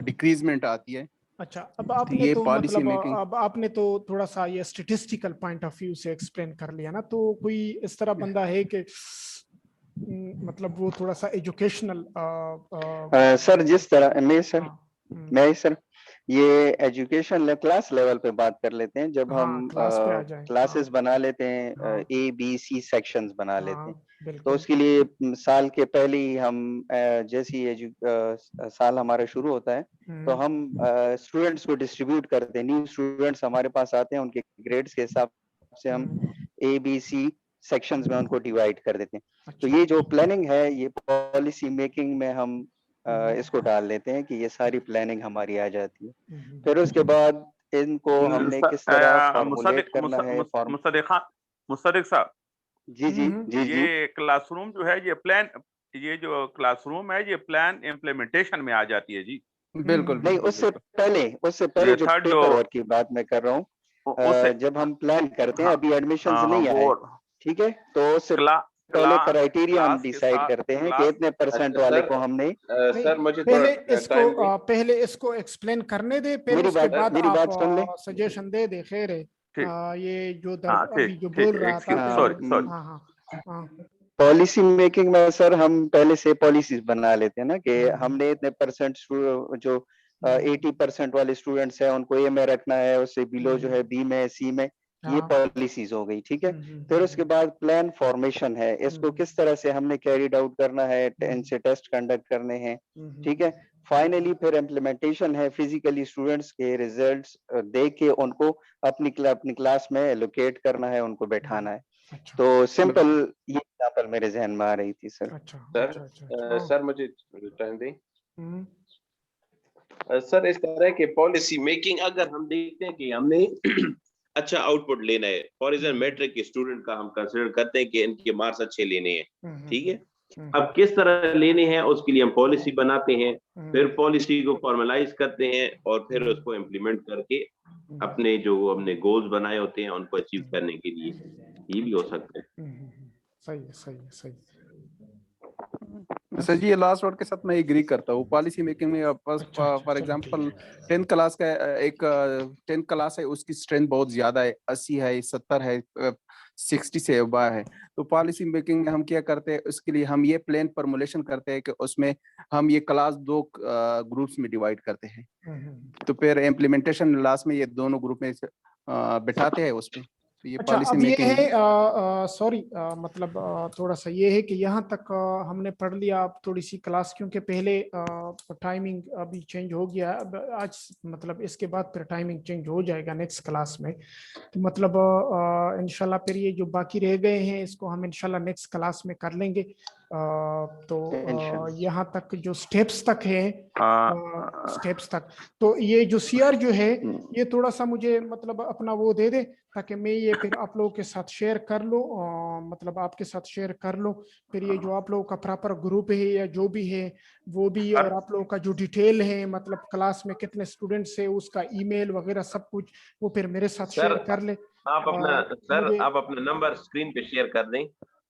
डिक्रीजमेंट आती है। अच्छा, अब आपने तो मतलब अब आपने तो थोड़ा सा ये स्टैटिस्टिकल पॉइंट ऑफ व्यू से एक्सप्लेन कर लिया ना। तो कोई इस तरह बंदा है कि मतलब वो थोड़ा सा एजुकेशनल सर जिस तरह मैं सर ये एजुकेशन क्लास लेवल पे बात कर लेते हैं। जब हम क्लासेस बना लेते हैं, ABC सेक्शंस बना लेते हैं, तो उसके लिए साल के पहले ही हम जैसे ही साल हमारा शुरू होता है तो हम स्टूडेंट्स को डिस्ट्रीब्यूट करते हैं। न्यू स्टूडेंट्स हमारे पास आते हैं, उनके ग्रेड्स के हिसाब से हम ABC सेक्शंस में उनको डिवाइड कर देते हैं। तो ये जो प्लानिंग है, ये पॉलिसी मेकिंग में हम इसको डाल देते हैं कि ये सारी प्लानिंग हमारी आ जाती है। फिर उसके बाद इनको हमने किस तरह फॉर्मुलेट करना है। मुस्तदिक साहब जी ये क्लासरूम जो है, ये प्लान, ये जो क्लासरूम है, ये प्लान इम्प्लीमेंटेशन में आ जाती है जी। बिल्कुल नहीं, उससे पहले जो पेपर वर्क की बात मैं कर रहा हूँ, जब हम प्लान करते हैं, अभी एडमिशंस नहीं आए, ठीक है, तो उससे पहले क्राइटेरिया हम डिसाइड करते हैं कि इतने परसेंट वाले को हमने। सर मुझे पहले इसको एक्सप्लेन करने दे, फिर उसके बाद आप सजेशन दे दे। खैर है, ये जो अभी जो बोल रहा था पॉलिसी मेकिंग में सर हम पहले से पॉलिसीज बना लेते हैं ना कि हमने इतने परसेंट जो 80% वाले स्टूडेंट्स हैं उनको ए में रखना है, उससे बिलो जो है बी में, सी में, ये पॉलिसीज हो गई, ठीक है। फिर उसके बाद प्लान फॉर्मेशन है, इसको किस तरह से हमने कैरिड आउट करना है, इनसे टेस्ट कंडक्ट करने हैं, ठीक है। फाइनली फिर इम्प्लीमेंटेशन है, फिजिकली स्टूडेंट्स के रिजल्ट्स दे के उनको अपनी क्लास में एलोकेट करना है, उनको बैठाना है। अच्छा तो सिंपल ये एग्जांपल मेरे जहन में आ रही थी सर। अच्छा सर अच्छा अच्छा सर मुझे टाइम दें। हम्म, सर इस तरह के पॉलिसी मेकिंग अगर हम देखते हैं कि हमने अच्छा आउटपुट लेना है, फॉर एग्जाम्पल मैट्रिक के स्टूडेंट का हम कंसिडर करते हैं कि इनके मार्क्स अच्छे लेने हैं, ठीक है। अब किस तरह लेने हैं उसके लिए हम पॉलिसी बनाते हैं, फिर पॉलिसी को फॉर्मलाइज करते हैं और फिर उसको इम्प्लीमेंट करके अपने जो हमने गोल्स बनाए होते हैं उनको अचीव करने के लिए ये भी हो सकता है। सही है सही है सही है। सर जी ये लास्ट वर्ड के साथ मैं एग्री करता हूँ। पॉलिसी मेकिंग में फॉर एग्जांपल 10th क्लास का एक 10th क्लास है, उसकी स्ट्रेंथ बहुत ज्यादा है, 80 है, 70 है, 60 से अबव है। तो पॉलिसी मेकिंग में हम क्या करते हैं, उसके लिए हम ये प्लान फॉर्मुलेशन करते हैं कि उसमें हम ये क्लास 2 ग्रुप्स में डिवाइड करते हैं। तो फिर इम्प्लीमेंटेशन लास्ट में ये दोनों ग्रुप में बिठाते हैं उसमें। तो ये अच्छा पॉलिसी अब ये मेकिंग है सॉरी मतलब थोड़ा सा ये है कि यहाँ तक हमने पढ़ लिया। अब थोड़ी सी क्लास क्योंकि पहले टाइमिंग अभी चेंज हो गया, अब आज मतलब इसके बाद फिर टाइमिंग चेंज हो जाएगा नेक्स्ट क्लास में। तो मतलब इंशाल्लाह फिर ये जो बाकी रह गए हैं इसको हम इंशाल्लाह नेक्स्ट क्लास में कर लेंगे। तो यहाँ तक जो स्टेप्स तक है स्टेप्स तक, तो ये जो सीआर जो है ये थोड़ा सा मुझे मतलब अपना वो दे दे ताकि मैं ये फिर आप लोगों के साथ शेयर कर लो, मतलब आपके साथ शेयर कर लो। फिर ये जो आप लोगों का प्रॉपर ग्रुप है या जो भी है वो भी, और आप लोगों का जो डिटेल है मतलब क्लास में कितने स्टूडेंट्स है उसका ईमेल वगैरह सब कुछ वो फिर मेरे साथ शेयर कर ले। आप अपना नंबर स्क्रीन पे शेयर कर दें।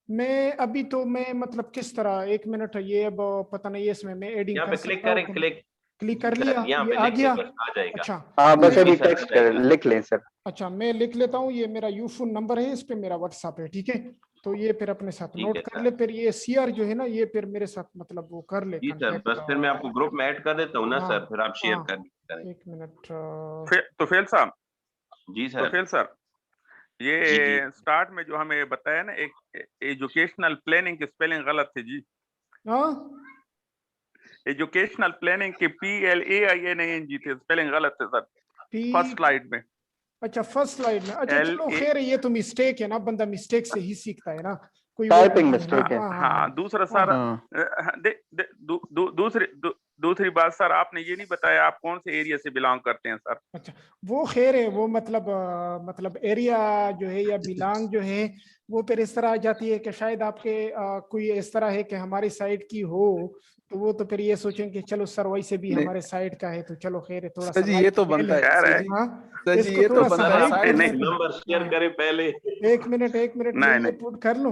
मैं अभी तो मैं मतलब किस तरह, एक मिनट ये अब पता नहीं है इसमें मैं एडिंग यहाँ कर पे क्लिक सकता हूँ। करें, क्लिक कर लिया, यहाँ ये पे आ लिख गया। बस आ जाएगा। अच्छा हाँ बस अभी टेक्स्ट कर लिख लें सर। अच्छा मैं लिख लेता हूँ, ये मेरा यूफोन नंबर है, इस पे मेरा व्हाट्सएप है, ठीक है। तो ये फिर अपने साथ ठीक नोट है कर सर। ले। फिर ये सीआर जो है ना ये फिर मेरे साथ मतलब वो कर ले जी सर, कांटेक्ट। बस फिर मैं आपको ग्रुप में ऐड कर देता हूँ ना हाँ, सर, फिर आप शेयर हाँ, करें। एक मिनट। तोफेल साहब, जी सर। तोफेल सर, ये स्टार्ट में जो हमें बताया ना एक एजुकेशनल प्लानिंग की स्पेलिंग गलत थी जी। एजुकेशनल प्लानिंग की PLAINNG थे, स्पेलिंग गलत थे सर फर्स्ट स्लाइड में। अच्छा फर्स्ट स्लाइड में, अच्छा चलो खैर ये तो मिस्टेक है ना, बंदा मिस्टेक से ही सीखता है ना, कोई टाइपिंग मिस्टेक है। हाँ दूसरा सर दूसरी बात सर, आपने ये नहीं बताया आप कौन से एरिया से बिलोंग करते हैं सर। अच्छा वो खैर है, वो मतलब एरिया जो है या बिलोंग जो है वो फिर इस तरह आ जाती है कि शायद आपके कोई इस तरह है कि हमारी साइड की हो, तो वो तो फिर ये सोचेंगे चलो सर वैसे भी हमारे साइड का है तो चलो खैर है थोड़ा सा ये तो बनता है सर जी, ये तो बनता है। नंबर शेयर करें पहले। एक मिनट ये पुट कर लो,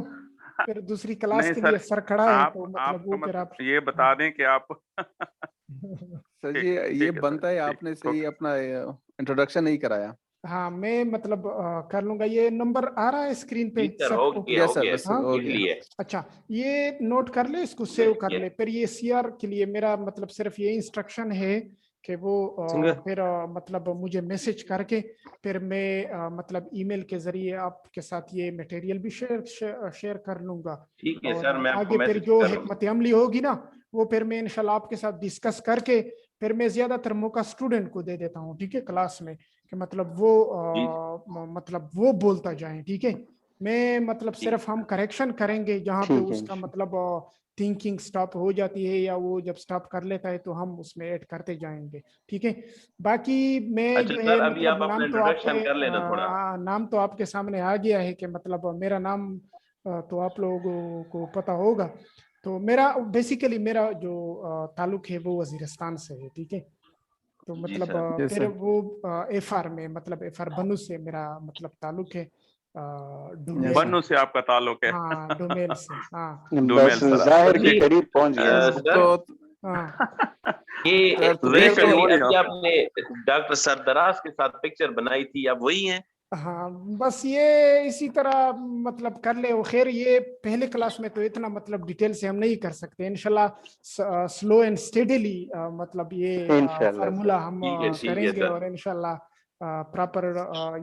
फिर दूसरी क्लास के लिए सर खड़ा है तो मतलब वो फिर आप ये बता दें कि आप सर जी ये बनता है, आपने सही अपना इंट्रोडक्शन नहीं कराया। हाँ मैं मतलब कर लूंगा। ये नंबर आ रहा है स्क्रीन पे सर, हो गया। अच्छा ये नोट कर ले, इसको सेव कर ले। फिर ये सीआर के लिए मेरा मतलब सिर्फ ये इंस्ट्रक्शन है कि वो फिर मतलब मुझे मैसेज करके फिर मैं मतलब ईमेल के जरिए आपके साथ ये मटेरियल भी शेयर कर लूंगा। ठीक है और सर, मैं आपको आगे फिर मैसेज जो कर हिकमत अमली होगी ना वो फिर मैं इंशाल्लाह आपके साथ डिस्कस करके फिर मैं ज्यादातर मौका स्टूडेंट को दे देता हूँ, ठीक है, क्लास में कि मतलब वो बोलता जाए, ठीक है। मैं मतलब सिर्फ हम करेक्शन करेंगे जहाँ पे उसका मतलब थिंकिंग स्टॉप हो जाती है या वो जब स्टॉप कर लेता है तो हम उसमें ऐड करते जाएंगे, ठीक है। बाकी मैं जो है अभी आप अपना इंट्रोडक्शन कर लेना थोड़ा। नाम तो आपके सामने आ गया है कि मतलब मेरा नाम तो आप लोगों को पता होगा। तो मेरा बेसिकली मेरा जो ताल्लुक है वो वजीरिस्तान से है, ठीक है। तो मतलब फिर वो FR में मतलब FR बनू से मेरा मतलब ताल्लुक है। बन्नू से आपका ताल्लुक है? हाँ डोमेल से। हाँ बस जाहिर के करीब पहुंच गया। ये अभी आपने डॉक्टर सरदराज के साथ पिक्चर बनाई थी, आप वही हैं? हाँ बस ये इसी तरह मतलब कर ले। खैर ये पहले क्लास में तो इतना मतलब डिटेल से हम नहीं कर सकते, इंशाल्लाह स्लो एंड स्टेडीली मतलब ये फार्मूला हम करेंगे और इंशाल्लाह प्रॉपर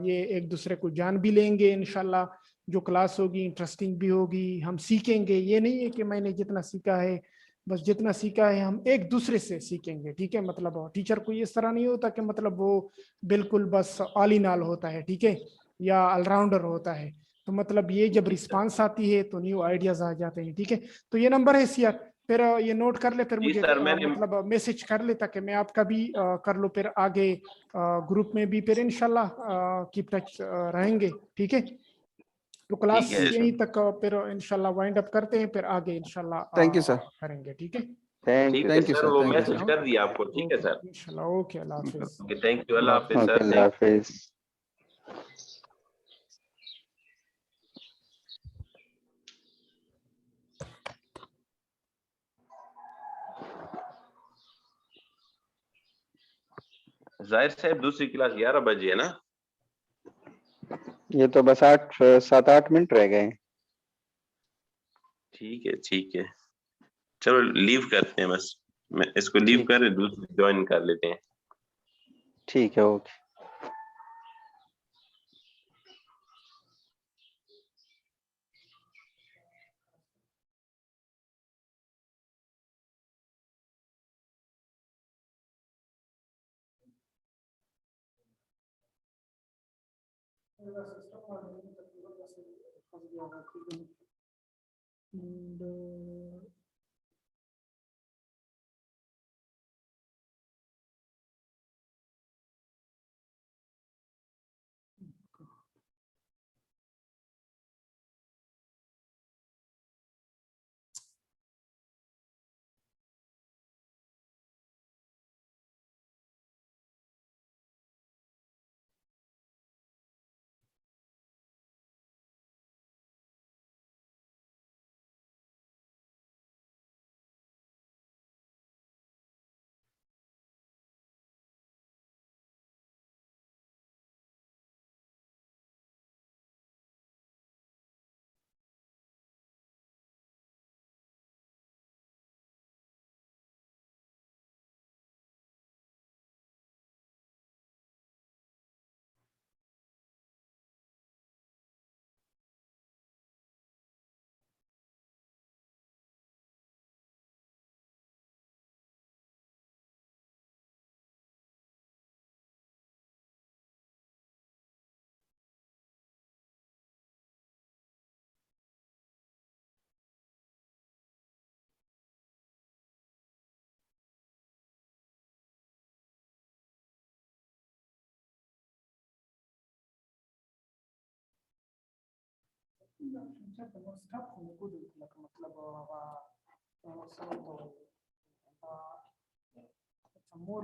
ये एक दूसरे को जान भी लेंगे। इंशाल्लाह जो क्लास होगी इंटरेस्टिंग भी होगी, हम सीखेंगे। ये नहीं है कि मैंने जितना सीखा है बस जितना सीखा है हम एक दूसरे से सीखेंगे, ठीक है। मतलब टीचर को इस तरह नहीं होता कि मतलब वो बिल्कुल बस ऑल इन ऑल होता है, ठीक है, या ऑलराउंडर होता है। तो मतलब ये जब रिस्पांस आती है तो न्यू आइडियाज आ जाते हैं, ठीक है। तो ये नंबर है सियार, फिर ये नोट कर ले, फिर जी मुझे सर, मैंने मतलब मैसेज कर ले ताकि मैं आपका भी कर लूँ, फिर आगे ग्रुप में भी फिर इंशाल्लाह कीप टच रहेंगे, ठीक है। तो क्लास ठीक है यहीं तक फिर इंशाल्लाह वाइंड अप करते हैं, फिर आगे इंशाल्लाह थैंक यू सर। करेंगे, ठीक है। ठीक है थैंक यू सर, सर, वो थैंक यू मैसेज सर। कर दिया आपको, ठीक है सर। इंशाल्लाह, ओके, अल्लाह हाफिज। ओके, थैंक यू, अल्लाह हाफिज ओके, सर, अल्लाह थैंक हाफिज। जाहिर साहब दूसरी क्लास 11 बजे है ना? ये तो बस 7-8 मिनट रह गए। ठीक है, ठीक है, चलो लीव करते हैं, बस मैं इसको लीव ठीक, कर दूसरी ज्वाइन कर लेते हैं। ठीक है, ओके। And more